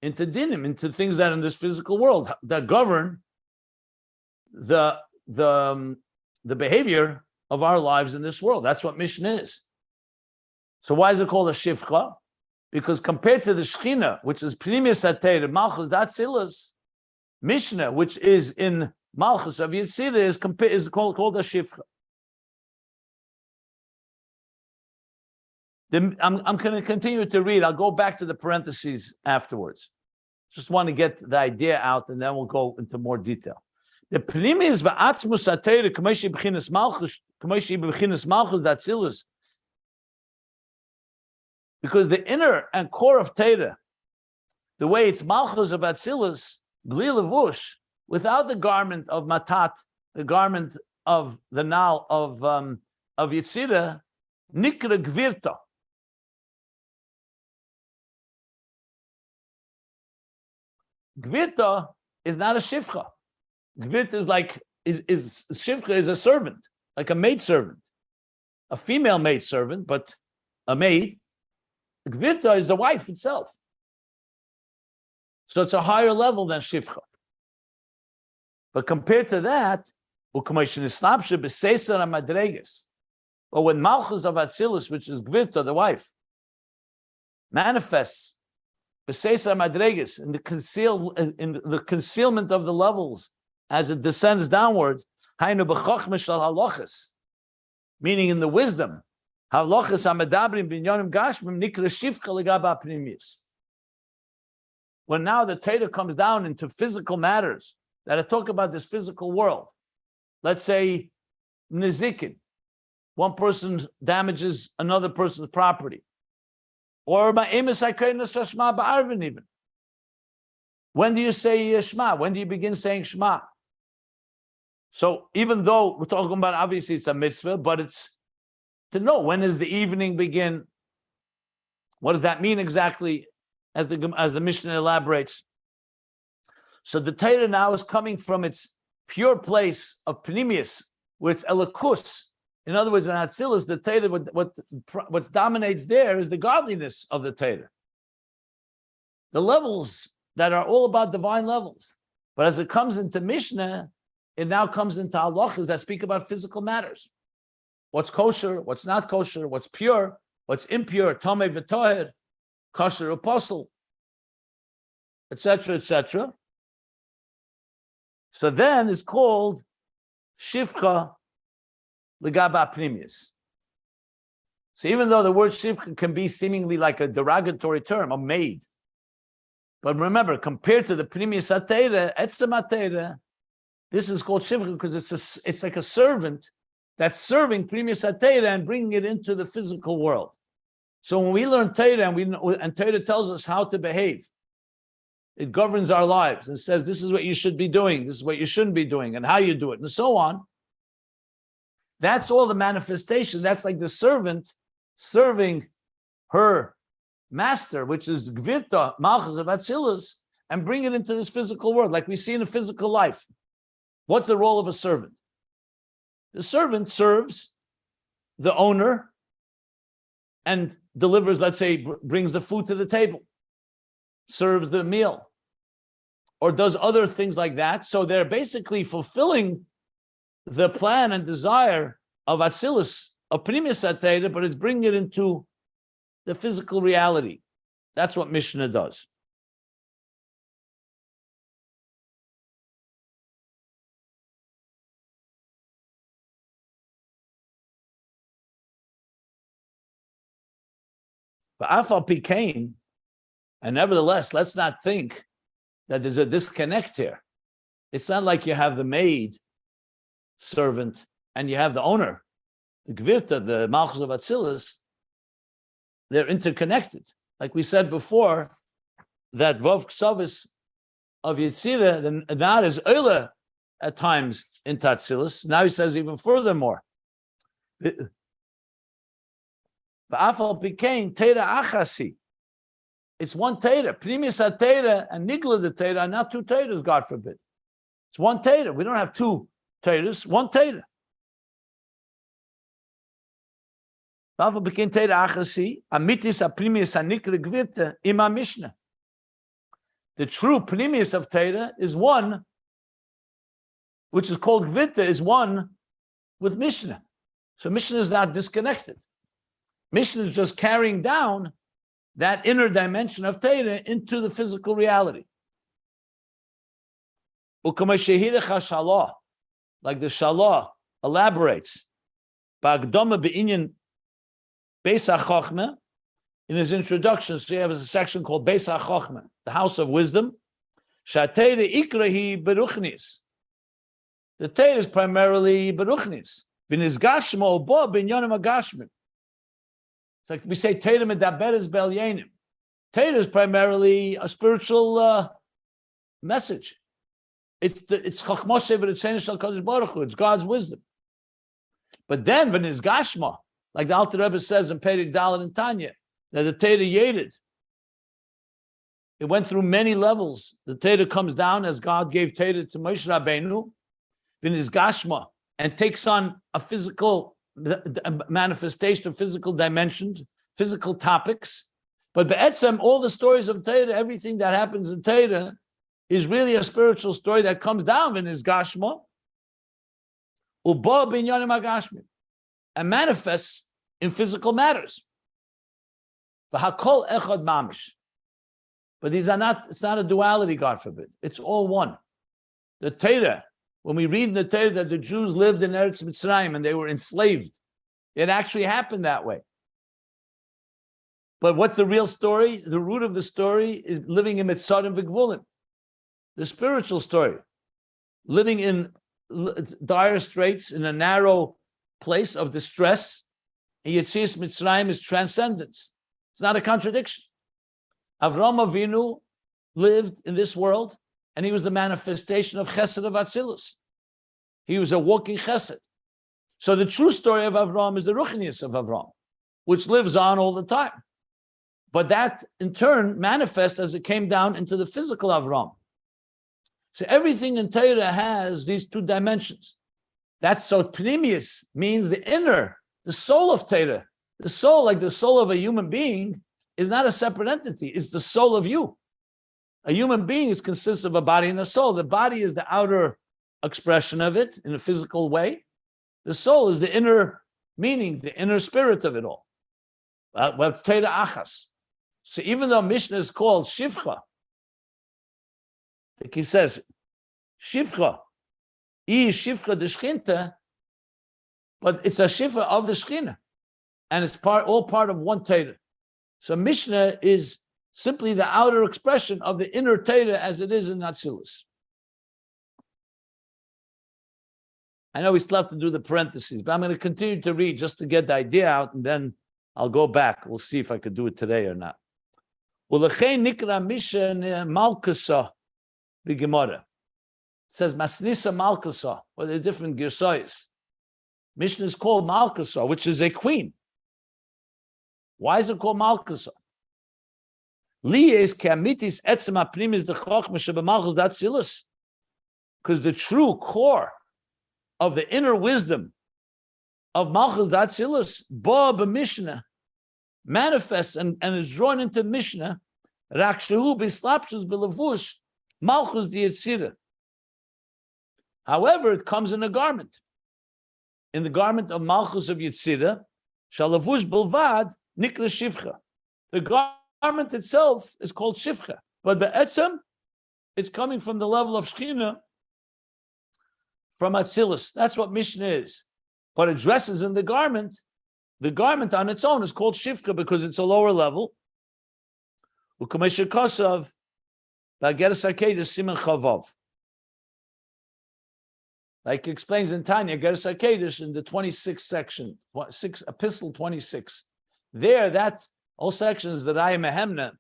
S1: dinim, into things that in this physical world that govern the behavior of our lives in this world. That's what Mishnah is. So why is it called a shifcha? Because compared to the Shechina, which is Pnimius HaTeira, Malchus d'Atzilus, Mishnah, which is in Malchus of Yetzirah, is called a shifcha. I'm going to continue to read. I'll go back to the parentheses afterwards. Just want to get the idea out, and then we'll go into more detail. The Pnimius v'atzmus HaTeira k'meishi b'chinas Malchus d'Atzilus, because the inner and core of Torah, the way it's Malchus of Atzilus, bli levush, without the garment of matat, the garment of the nal of Yetzirah, nikra gvirta. Gvirta is not a shifcha. Gvirta is shifcha is a servant, like a maidservant, a female maidservant, but a maid. Gvirta is the wife itself. So it's a higher level than shifcha. But compared to that, but when Malchus of Atzilus, which is Gvirta, the wife, manifests B'seisa Madregas in the concealment of the levels as it descends downwards, Hainu b'chochma shel halachas, meaning in the wisdom, halachas hamadabrim b'inyanim gashmim nikra shifcha legaba pnimius. When now the Torah comes down into physical matters that are talk about this physical world, let's say nizikin, one person damages another person's property. Or even. When do you say Shema? When do you begin saying Shema? So even though we're talking about, obviously it's a mitzvah, but it's to know when does the evening begin? What does that mean exactly? As the Mishnah elaborates. So the Torah now is coming from its pure place of Pnimius, where it's Elikus. In other words, in Atzilus, the Torah, what dominates there is the godliness of the Torah. The levels that are all about divine levels. But as it comes into Mishnah, it now comes into halachas that speak about physical matters. What's kosher, what's not kosher, what's pure, what's impure, tamei v'toher, kosher apostle, etc., etc. So then it's called shivcha legaba pnimius. So even though the word shivcha can be seemingly like a derogatory term, a maid, but remember, compared to the pnimius atera, etzem atera, this is called shivcha because it's like a servant that's serving pnimius atera and bringing it into the physical world. So when we learn Torah and Torah tells us how to behave, it governs our lives and says this is what you should be doing, this is what you shouldn't be doing, and how you do it, and so on. That's all the manifestation. That's like the servant serving her master, which is Gvirta, Malchus of Atzilus, and bring it into this physical world, like we see in a physical life. What's the role of a servant? The servant serves the owner and delivers, let's say, brings the food to the table, serves the meal, or does other things like that. So they're basically fulfilling the plan and desire of Atzilus, of Pnimius Atera, but it's bringing it into the physical reality. That's what Mishnah does. But Afal Pikain, and nevertheless, let's not think that there's a disconnect here. It's not like you have the maid servant and you have the owner, the Gvirta, the Malchus of Atzilus. They're interconnected. Like we said before, that Vav Ksavis of Yetzirah, the Nad is Oila at times in Atzilus. Now he says even furthermore. Ba'afal Pikain Teira Achasi. It's one Teira. Pnimius HaTeira and Nigla the Teira are not two Teiras, God forbid. It's one Teira. We don't have two Teiras, one Teira. Ba'afal Pikain Teira Achasi, Amitis HaPnimius HaNikla Gvirta Ima Mishnah. The true Pnimius of Teira is one, which is called Gvirta, is one with Mishnah. So Mishnah is not disconnected. Mishnah is just carrying down that inner dimension of Torah into the physical reality. Like the Shalah elaborates, in his introduction, so he has a section called Beis HaChochma, the house of wisdom. The Torah is primarily Beruchnis. It's like we say, Torah medaberes b'elyenim. Torah is primarily a spiritual message. It's chachmoshe v'ritzeinu shel Kadosh Baruch Hu. It's God's wisdom. But then, when it's gashma, like the Alter Rebbe says in Perek Dalet and Tanya, that the Torah yedid. It went through many levels. The Torah comes down as God gave Torah to Moshe Rabbeinu, when it's gashma, and takes on a physical manifestation of physical dimensions, physical topics. But be'etzem, all the stories of Torah, everything that happens in Torah is really a spiritual story that comes down in his gashma, uba binyanim hagashmim, and manifests in physical matters. V'hakol echad mamish. But these are not, it's not a duality, God forbid. It's all one. The Torah, when we read in the Torah that the Jews lived in Eretz Mitzrayim and they were enslaved, it actually happened that way. But what's the real story? The root of the story is living in Mitzarim v'Gvulim, the spiritual story, living in dire straits in a narrow place of distress, and Yetzias Mitzrayim is transcendence. It's not a contradiction. Avram Avinu lived in this world, and he was the manifestation of Chesed of Atzilus. He was a walking Chesed. So the true story of Avram is the Ruchnius of Avram, which lives on all the time. But that, in turn, manifests as it came down into the physical Avram. So everything in Torah has these two dimensions. That's so Pnimius means the inner, the soul of Torah. The soul, like the soul of a human being, is not a separate entity. It's the soul of you. A human being consists of a body and a soul. The body is the outer expression of it in a physical way. The soul is the inner meaning, the inner spirit of it all. Well, Torah achas. So even though Mishnah is called Shivcha, like he says, Shivcha, Shivcha de Shchinta, but it's a Shivcha of the Shechina, and it's all part of one Torah. So Mishnah is simply the outer expression of the inner Torah as it is in Atzilus. I know we still have to do the parentheses, but I'm going to continue to read just to get the idea out, and then I'll go back. We'll see if I could do it today or not. Ulechein nikra Mishnah Malchus of Yetzirah. It says Masnisa Malchus, or the different Girsois. Mishnah is called Malchus, which is a queen. Why is it called Malchus? Because the true core of the inner wisdom of Malchus Atzilus, Ba Mishnah, manifests and is drawn into Mishnah, Rakshahu Bislapshus Belavush, Malchus Yetzirah. However, it comes in a garment. In the garment of Malchus of Yetzirah, Shalavush Bilvad, Nikla Shivcha. The garment itself is called Shivcha, but Be'etzem, it's coming from the level of Shechina, from Atzilus. That's what Mishnah is. But it dresses in the garment on its own is called Shivcha because it's a lower level. U'kamesha Kosav, Ba'geres HaKedesh Siman Chavav. Like it explains in Tanya, Geres HaKedesh in the 26th section, Epistle 26. There, that whole section is the Raya Mehemna.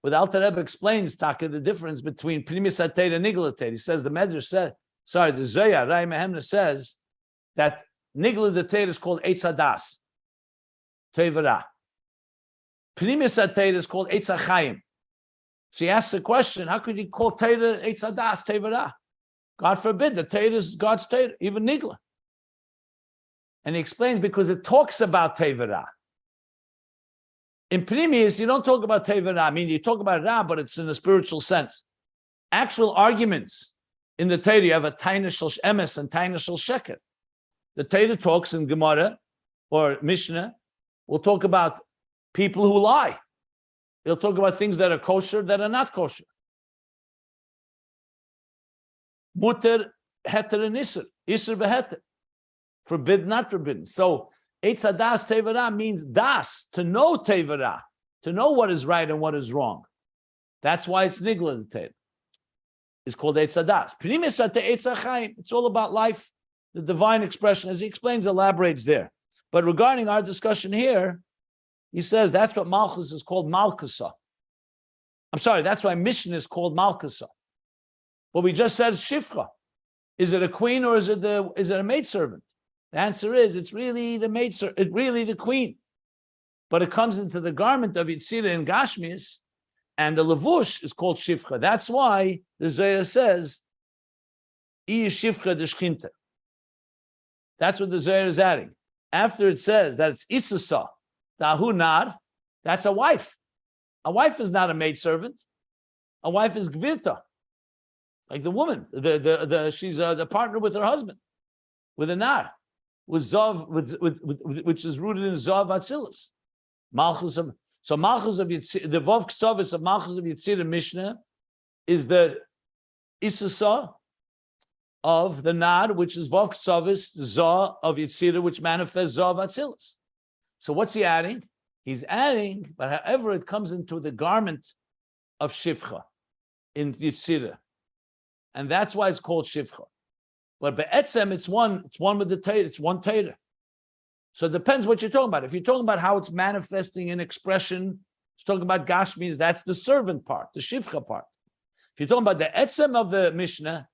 S1: With Alter Rebbe explains, Taka, the difference between Pnimis HaTeira and Nigla Teira. He says, the Medrash said, the Zohar, Raya Mehemna says that Nigla the Teira is called Eitz Hadas, Tevara. Pnimis HaTeira is called Eitz HaChaim. So he asks the question, how could you call Teira Eitz Hadas, Tevara? God forbid, the Teira is God's Teira, even Nigla. And he explains because it talks about Tevara. In Pnimius, you don't talk about Tevara. I mean, you talk about Ra, but it's in a spiritual sense. Actual arguments in the Torah, you have a Taina Shel Emes and Taina Shel Sheker. The Torah talks in Gemara or Mishnah, will talk about people who lie. They'll talk about things that are kosher, that are not kosher. Muter, heter, and isser. Isser v'heter. Forbidden, not forbidden. So, Eitz Hadas Tevara means das, to know Tevara, to know what is right and what is wrong. That's why it's Nigla the Teira. It's called Eitz Hadas. Pnimis Eitz HaChaim. It's all about life, the divine expression, as he explains, elaborates there. But regarding our discussion here, he says that's what Malchus is called Malchusa. I'm sorry, that's why Mishnah is called Malchusa. What we just said is Shifcha. Is it a queen or is it a maidservant? The answer is it's really the maidservant, it's really the queen. But it comes into the garment of Yetzirah and Gashmias, and the levush is called Shifcha. That's why the Zohar says, Shifcha de Shchinta. That's what the Zohar is adding. After it says that it's Isasa, Dahu Nar, that's a wife. A wife is not a maidservant. A wife is Gvirta. Like the woman, she's the partner with her husband, with a nar, with zav, which is rooted in zav atzilus. Malchus of Yetzirah, the vav ksavis of Malchus of Yetzirah Mishnah is the isasa of the nar, which is vav ksavis, the zav of Yetzirah, which manifests zav atzilus. So what's he adding? He's adding, but however it comes into the garment of shivcha in Yetzirah. And that's why it's called Shivcha. But be'etzem, it's one with the Torah, it's one Torah. So it depends what you're talking about. If you're talking about how it's manifesting in expression, it's talking about Gashmis, that's the servant part, the Shivcha part. If you're talking about the etzem of the Mishnah,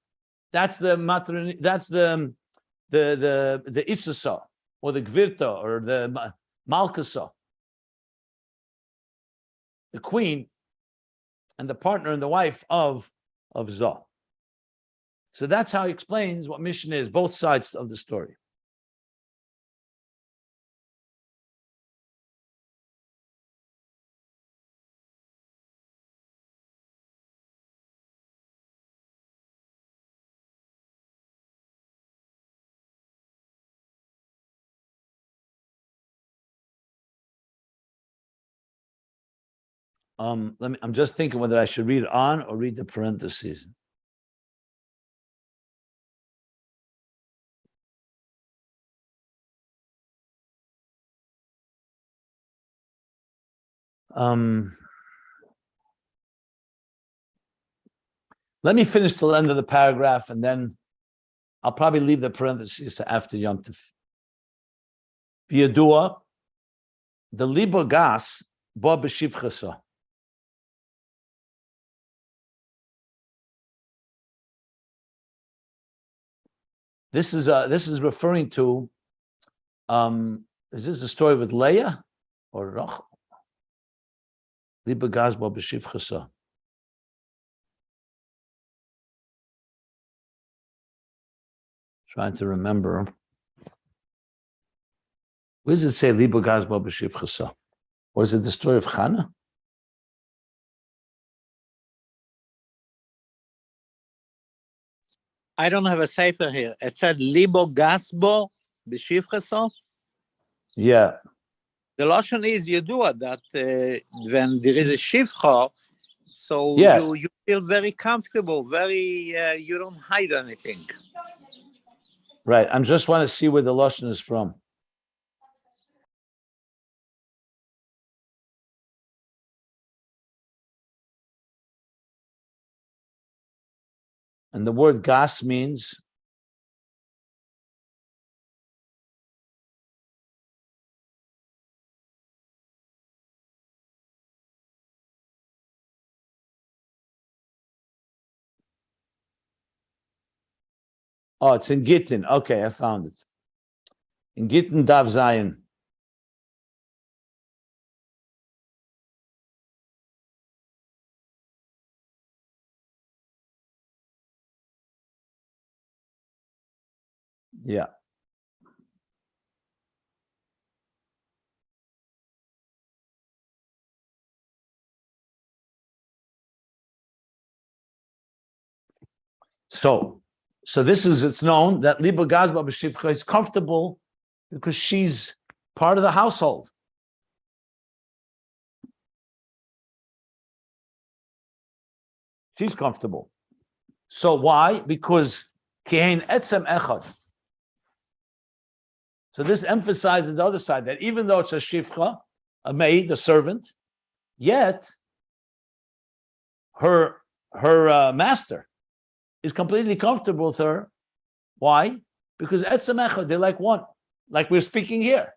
S1: that's the matron, that's the Issasa, or the Gvirta, or the Malchus, the queen, and the partner and the wife of Zah. So that's how he explains what Mishnah is, both sides of the story. I'm just thinking whether I should read on or read the parentheses. Let me finish till the end of the paragraph, and then I'll probably leave the parentheses after Yom Tov. B'yadua, the libo gas bo b'shivchasa. This is referring to, is this a story with Leah or Rachel? Liba Gazba b'shivchasa. Trying to remember. Where does it say Liba Gazba b'shivchasa? Or is it the story of Hannah?
S2: I don't have a sefer here. It said libo gasbo b'shivchaso.
S1: Yeah.
S2: The lashon is yedua that when there is a shivcha, so
S1: Yeah.
S2: you feel very comfortable, very you don't hide anything.
S1: Right. I just want to see where the lashon is from. And the word gas means oh, it's in Gittin. Okay, I found it. In Gittin Dav Zayin. Yeah. So it's known that Liba Gazba B'Shivcha is comfortable because she's part of the household. She's comfortable. So why? Because Kein Etzem Echad. So this emphasizes the other side, that even though it's a Shivcha, a maid, a servant, yet her master is completely comfortable with her. Why? Because Etzem Echad, they're like one. Like we're speaking here.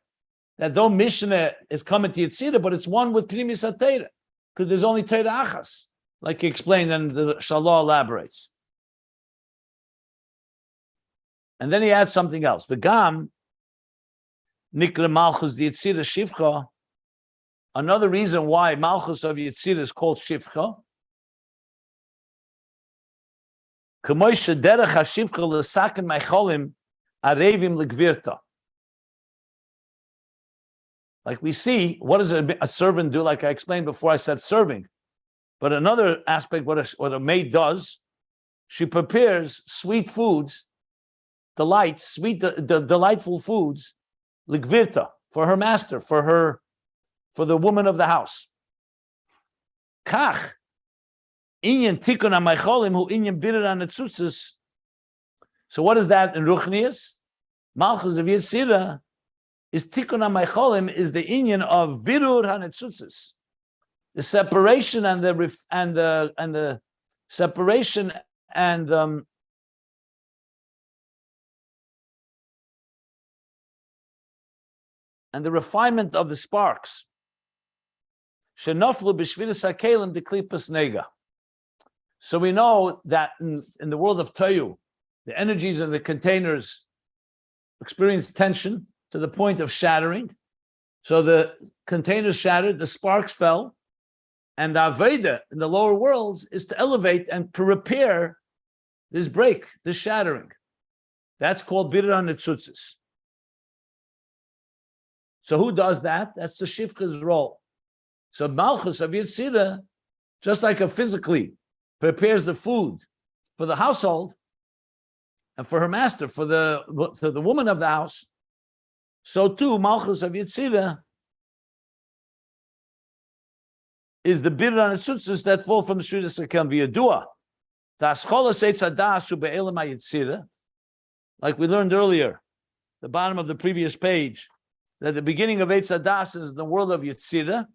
S1: That though Mishnah is coming to Yetzirah, but it's one with Primis HaTeirah, because there's only Teirah Achas, like he explained, and the Shalah elaborates. And then he adds something else. V'gam Nikra Malchus of Yetzirah Shivcha. Another reason why Malchus of Yetzirah is called Shivcha. K'moishe derech HaShivcha l'saken meicholim arevim l'gvirta. Like we see, what does a servant do? Like I explained before, I said serving. But another aspect, what a maid does, she prepares sweet foods, delightful foods, ligvirta, for her master, for the woman of the house. Kach, inyan tikun ha'maycholim hu inyan birurim ha'netzutzos. So what is that in Ruchnius? Malchus of Yetzirah is tikun ha'maycholim, is the inyan of birur ha'netzutzos, the separation and the separation and and the refinement of the sparks. Shenoflu b'shviras hakelim deklipas nega. So we know that in the world of Toyu, the energies of the containers experience tension to the point of shattering. So the containers shattered, the sparks fell, and the Aveda in the lower worlds is to elevate and to repair this break, this shattering. That's called Birurim Netzutzis. So who does that? That's the Shifka's role. So Malchus of Yetzirah, just like a physically prepares the food for the household and for her master, for the woman of the house, so too Malchus of Yetzirah is the Birurim Netzutzis that fall from the Shviras Hakelim v'Yadua. Like we learned earlier, the bottom of the previous page, that the beginning of Eitz Hadas is the world of Yetzirah.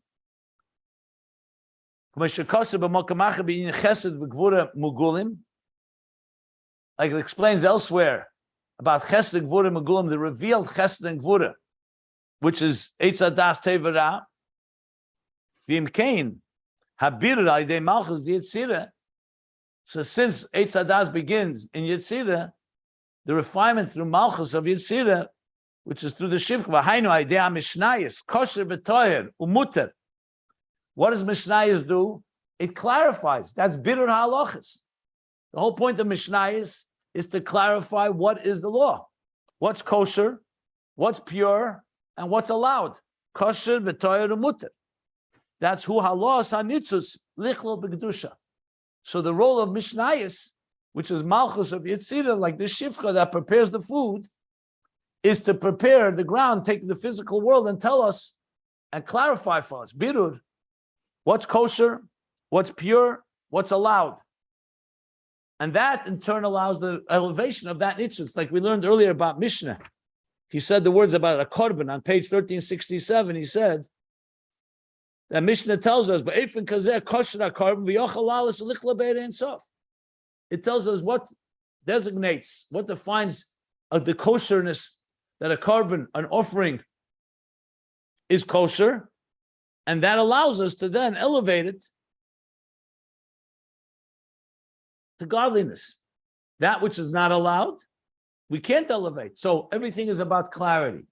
S1: Like it explains elsewhere about Chesed, Gvura, Megulim, the revealed Chesed and Gvura, which is Eitz Hadas Tevara. V'im Kain, Habir Aydei Malchus Yetzirah. So since Eitz Hadas begins in Yetzirah, the refinement through Malchus of Yetzirah, which is through the Shivka, V'hainu Aydei HaMishnayos, Kosher V'toyer, Umuter. What does Mishnayos do? It clarifies. That's Birur HaHalachos. The whole point of Mishnayos is to clarify what is the law. What's kosher, what's pure, and what's allowed. Kosher V'toyer, Umuter. That's who halos hanitzus lichlo b'kedusha. So the role of Mishnayos, which is Malchus of Yetzirah, like the shifcha that prepares the food, is to prepare the ground, take the physical world and tell us and clarify for us, birur, what's kosher, what's pure, what's allowed. And that in turn allows the elevation of that nitzutz. Like we learned earlier about Mishnah. He said the words about a korban on page 1367. He said, that Mishnah tells us, it tells us what designates, what defines the kosherness that a korban, an offering, is kosher, and that allows us to then elevate it to godliness. That which is not allowed, we can't elevate. So everything is about clarity.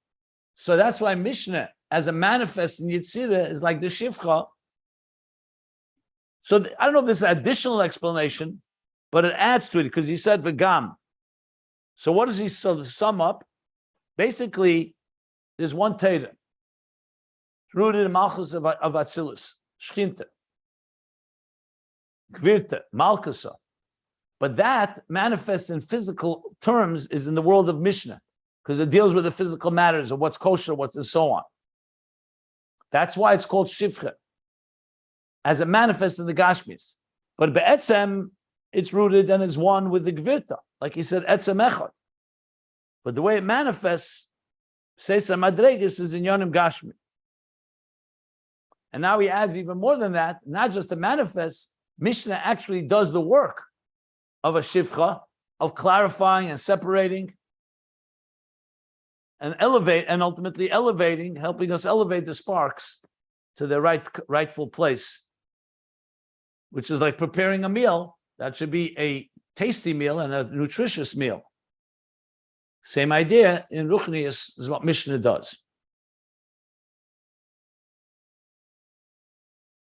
S1: So that's why Mishnah, as a manifest in Yetzirah, is like the Shivcha. So I don't know if this is an additional explanation, but it adds to it because he said V'gam. So what does he sum up? Basically, there's one Teda rooted in Malchus of Atzilus, Shchinta, Gvirta, Malchus. But that manifests in physical terms is in the world of Mishnah because it deals with the physical matters of what's kosher, what's and so on. That's why it's called Shivcha, as it manifests in the Gashmis. But Be'etzem, it's rooted and is one with the Gvirta. Like he said, Etzem Echad. But the way it manifests, Seisa Madregis, is in Yonim Gashmi. And now he adds even more than that, not just to manifest, Mishnah actually does the work of a Shivcha, of clarifying and separating and elevate, and ultimately elevating, helping us elevate the sparks to their rightful place, which is like preparing a meal that should be a tasty meal and a nutritious meal. Same idea in Ruchnius is what Mishnah does.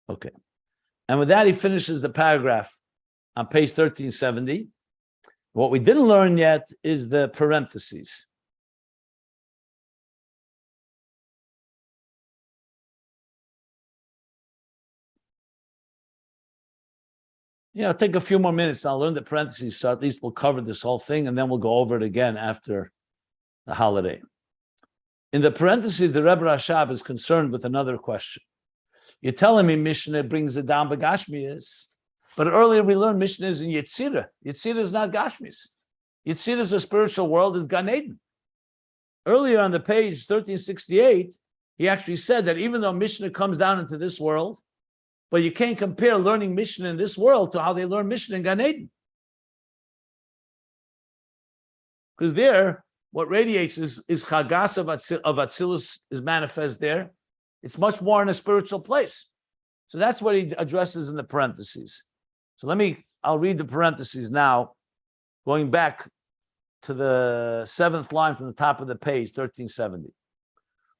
S1: Okay. And with that, he finishes the paragraph on page 1370. What we didn't learn yet is the parentheses. Yeah, I'll take a few more minutes. I'll learn the parentheses, so at least we'll cover this whole thing, and then we'll go over it again after the holiday. In the parentheses, the Rebbe Rashab is concerned with another question. You're telling me Mishnah brings it down by Gashmias, but earlier we learned Mishnah is in Yetzirah. Yetzirah is not Gashmias. Yetzirah is a spiritual world, is Gan Eden. Earlier on the page 1368, he actually said that even though Mishnah comes down into this world, but you can't compare learning Mishnah in this world to how they learn Mishnah in Gan Eden. Because there, what radiates is Chagas of Atzilus is manifest there. It's much more in a spiritual place. So that's what he addresses in the parentheses. So I'll read the parentheses now, going back to the 7th line from the top of the page, 1370.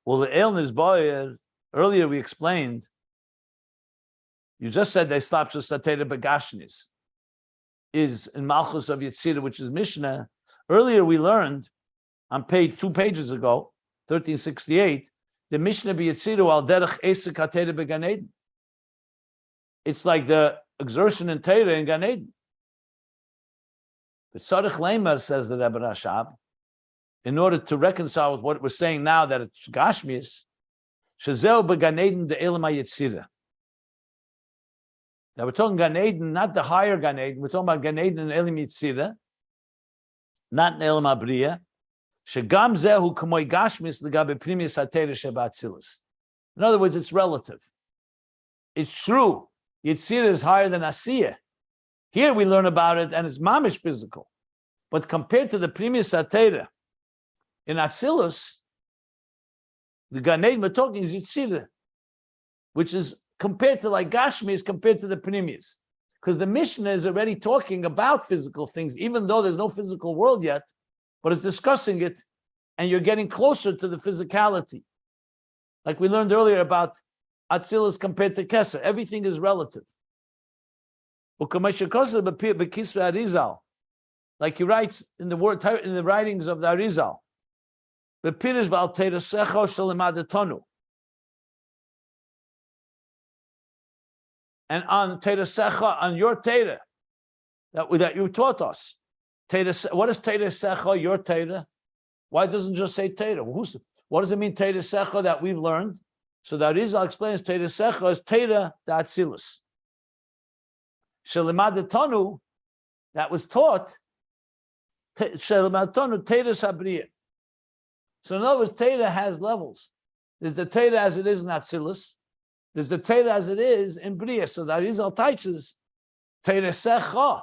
S1: Well, the Eilnis Boyer, earlier we explained, you just said they stopped just Satera Begashnis, is in Malchus of Yetzirah, which is Mishnah. Earlier we learned on page 2 pages ago, 1368, the Mishnah Yetzirah al derech esek hatera began Eden. It's like the exertion in Torah in Gan Eden. The Tzarech Leimer, says the Rebbe Rashab, in order to reconcile with what we're saying now that it's Gashmius, Shazeu began Eden the Elam HaYetzirah. Now we're talking Gan Eden, not the higher Gan Eden. We're talking about Gan Eden and Elam Yetzirah, not in Elam HaBriya. Shegam zehu k'moi Gashmius l'gabe primis hatera shebatzilus. In other words, it's relative. It's true. Yetzirah is higher than Asiyah. Here we learn about it, and it's mamish physical. But compared to the primis hatera in Atzilus, the Gan Eden we're talking is Yetzirah, which is compared to like Gashmi is compared to the primis. Because the Mishnah is already talking about physical things, even though there's no physical world yet, but it's discussing it, and you're getting closer to the physicality. Like we learned earlier about Atzilus compared to Kesser. Everything is relative. Like he writes in the writings of the Arizal. And on Teresecha, on your Teira, that you taught us. What is Teresecha, your Teira? Why doesn't it just say Teira? What does it mean, Teresecha, that we've learned? So the Arizal explains Teresecha is Teira da Atzilus. Shelimad Tonu, that was taught, Shelimad Tonu, Teira Sabriya. So in other words, Teira has levels. There's the Teira as it is in Atzilus. There's the Teira as it is in Briya. So the Arizal teaches Teresecha,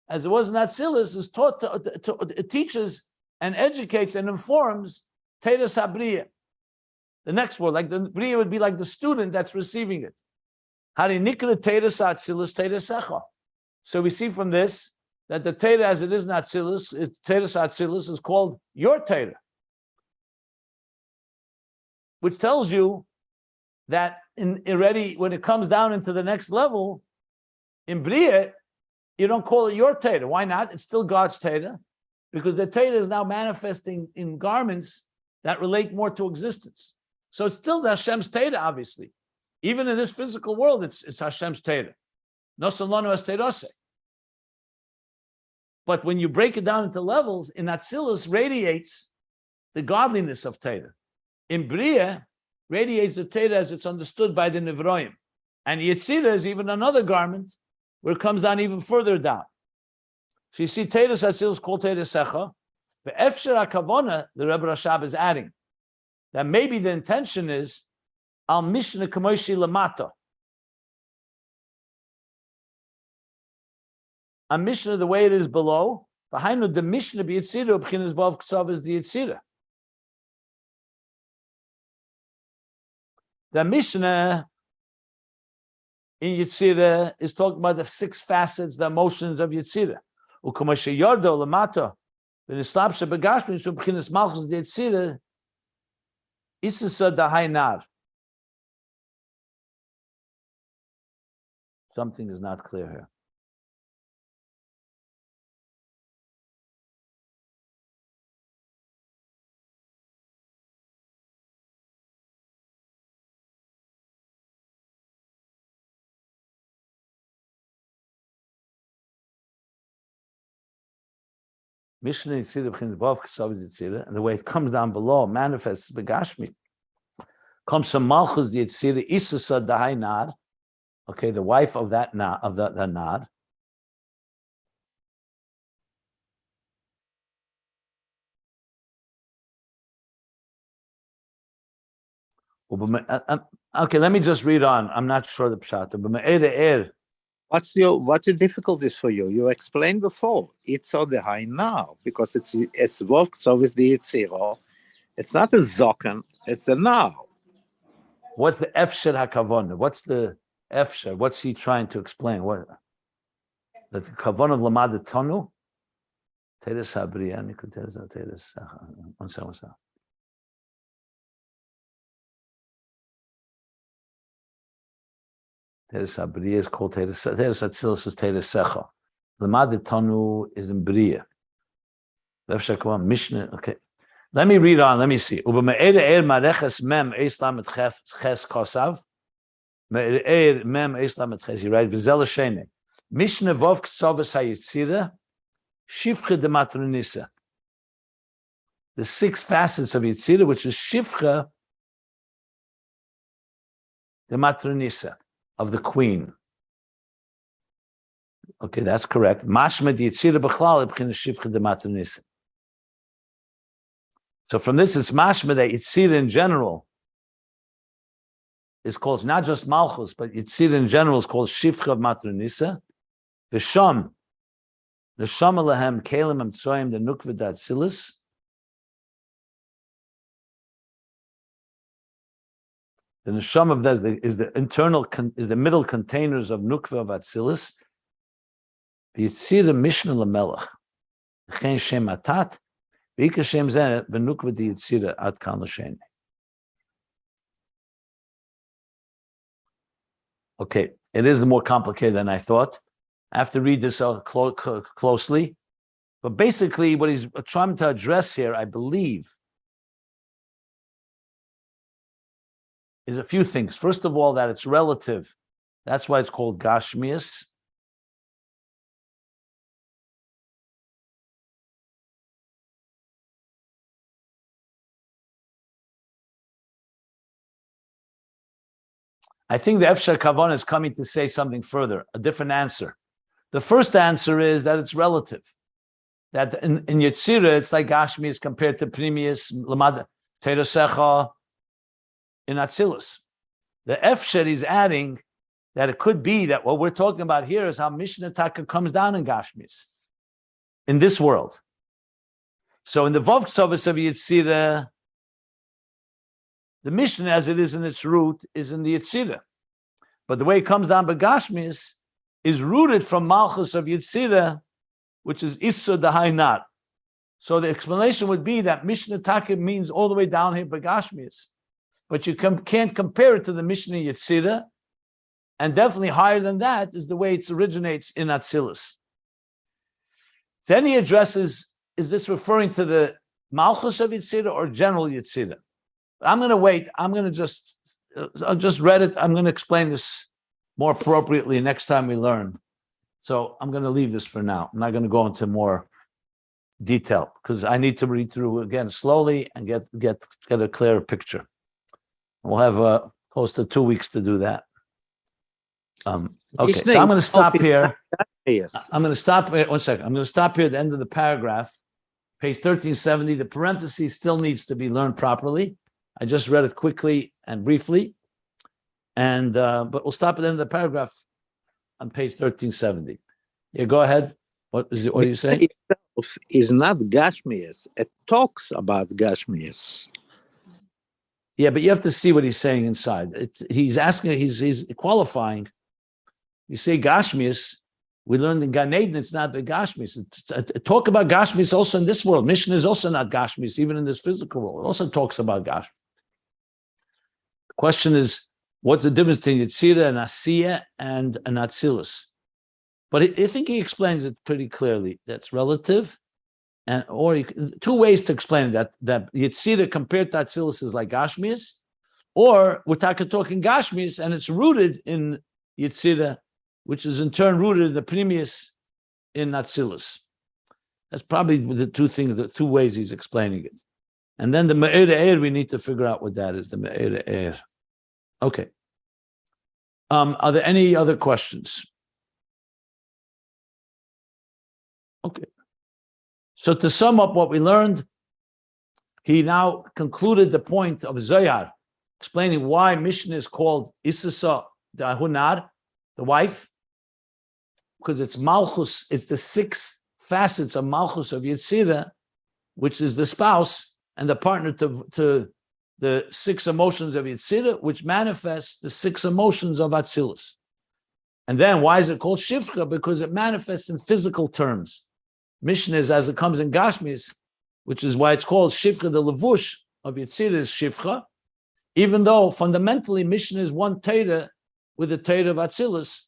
S1: as it was in Atzilus, is taught it teaches and educates and informs Teira Sabriya. The next word, like the Briya would be like the student that's receiving it. So we see from this that the Teira as it is in Atzilus, Teira Atzilus is called your Teira, which tells you that already when it comes down into the next level, in Briya, you don't call it your Teira. Why not? It's still God's Teira, because the Teira is now manifesting in garments that relate more to existence. So it's still the Hashem's Teira, obviously. Even in this physical world, it's Hashem's Teira. Nosalonu as Teirose. But when you break it down into levels, in Atzilus radiates the godliness of Teira. In Briya, radiates the Teira as it's understood by the Nevroim. And Yetzirah is even another garment where it comes down even further down. So you see Teira Atzilus is called Teira Secha. The Efshar HaKavona, the Rebbe Rashab is adding, that maybe the intention is Al Mishnah Kamoshi Lamata. A Mishnah the way it is below. Behind the Mishnah be Yetzirah, B'chinas Vav Ksav is the Yetzirah. The Mishnah in Yetzirah is talking about the 6 facets, the emotions of Yetzirah. U'kamoshi Yardo Lamata. When it stops at Begashmin, so B'chinas Malchus the Yetzirah, Isisa Dahainar. Something is not clear here. Mishnah Yetzirah b'chinas vav k'sav Yetzirah, and the way it comes down below manifests begashmi. Comes from Malchus Yetzirah Isusa Dahai Nar. Okay, the wife of that Nar, of the Nar. Okay, let me just read on. I'm not sure the pshat.
S2: What's the difficulties for you? You explained before. It's on the high now because it's worked so with the Yetzirah. It's not a zoken, it's a now.
S1: What's the efsher hakavon? What's the efsher? What's he trying to explain? What the kavon of lamad tonu? Teres habriya, nikut teres. One second. Teres habriya is called teres. Teres atzilus is teres secha. Lamad tonu is in briya. Efsher kavon Mishnah. Okay. Let me read on. Let me see. Uba me'er mareches mem eislam et ches kosav. Me'er mem eislam et ches. You write v'zel shene. Mishnah vov ksovas hayitzira shivcha de matronisa. The 6 facets of Yetzirah, which is shivcha de matronisa, of the queen. Okay, that's correct. Mashma de Yetzirah b'chlal b'china shivcha de matronisa. So from this, it's mashma that Yetzirah in general is called not just Malchus, but Yetzirah in general is called Shivcha of Matronisa. V'sham, the Sham Alehem, Kelim Amtsoyim, the Nukva Atzilus. The Nesham of that is the internal, is the middle containers of Nukva of Atzilus. Yetzirah Mishnah Lamelech, Chen Shem Atat. Okay, it is more complicated than I thought. I have to read this closely. But basically, what he's trying to address here, I believe, is a few things. First of all, that it's relative. That's why it's called Gashmias. I think the Efshar Kavan is coming to say something further, a different answer. The first answer is that it's relative. That in Yetzirah, it's like Gashmias compared to Pnimius, Lamad, Teresecha, in Atzilus. The Efshar is adding that it could be that what we're talking about here is how Mishnah Taka comes down in Gashmias, in this world. So in the Vov Ksovas of Yetzirah, the Mishnah, as it is in its root, is in the Yetzirah. But the way it comes down by Gashmias is rooted from Malchus of Yetzirah, which is Issa Dahainat. So the explanation would be that Mishnah Taka means all the way down here by Gashmias. But you can't compare it to the Mishnah Yetzirah. And definitely higher than that is the way it originates in Atzilus. Then he addresses, is this referring to the Malchus of Yetzirah or general Yetzirah? I'm going to wait. I'll just read it. I'm going to explain this more appropriately next time we learn. So I'm going to leave this for now. I'm not going to go into more detail because I need to read through again slowly and get a clearer picture. We'll have close to 2 weeks to do that. Okay, so I'm going to stop here. I'm going to stop here. 1 second. I'm going to stop here at the end of the paragraph, page 1370. The parentheses still needs to be learned properly. I just read it quickly and briefly, and but we'll stop at the end of the paragraph on page 1370. Yeah, go ahead. What is it? What are you saying?
S2: Itself is not Gashmias. It talks about Gashmias.
S1: Yeah, but you have to see what he's saying inside. He's asking. He's qualifying. You say Gashmias. We learned in Gan Eden, it's not the Gashmias. Talk about Gashmias also in this world. Mishnah is also not Gashmias, even in this physical world. It also talks about Gashmias. The question is, what's the difference between Yetzirah and Asiya and an Atzilus? But I think he explains it pretty clearly. That's relative, two ways to explain it, that Yetzirah compared to Atzilus is like Gashmias, or we're talking Gashmias and it's rooted in Yetzirah, which is in turn rooted in the Pnimius in Atzilus. That's probably the two ways he's explaining it. And then the Me'er we need to figure out what that is, the Me'er. Okay. Are there any other questions? Okay. So to sum up what we learned, he now concluded the point of Zohar, explaining why Mishnah is called Isasa Dahunar, the wife, because it's Malchus, it's the 6 facets of Malchus of Yetzirah, which is the spouse and the partner to the 6 emotions of Yetzirah, which manifests the 6 emotions of Atzilus. And then why is it called Shifcha? Because it manifests in physical terms. Mishnah is as it comes in Gashmis, which is why it's called Shifcha. The Levush of Yetzirah is Shifcha, even though fundamentally Mishnah is one Torah with the Torah of Atzilus,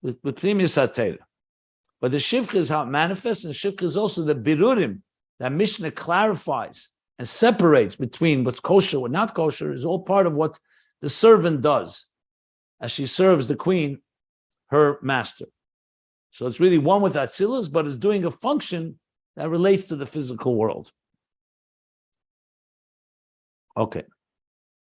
S1: with Primus HaTorah. But the Shifcha is how it manifests, and Shifcha is also the Birurim that Mishnah clarifies and separates between what's kosher and not kosher, is all part of what the servant does as she serves the queen, her master. So it's really one with Atzilus, but it's doing a function that relates to the physical world. Okay.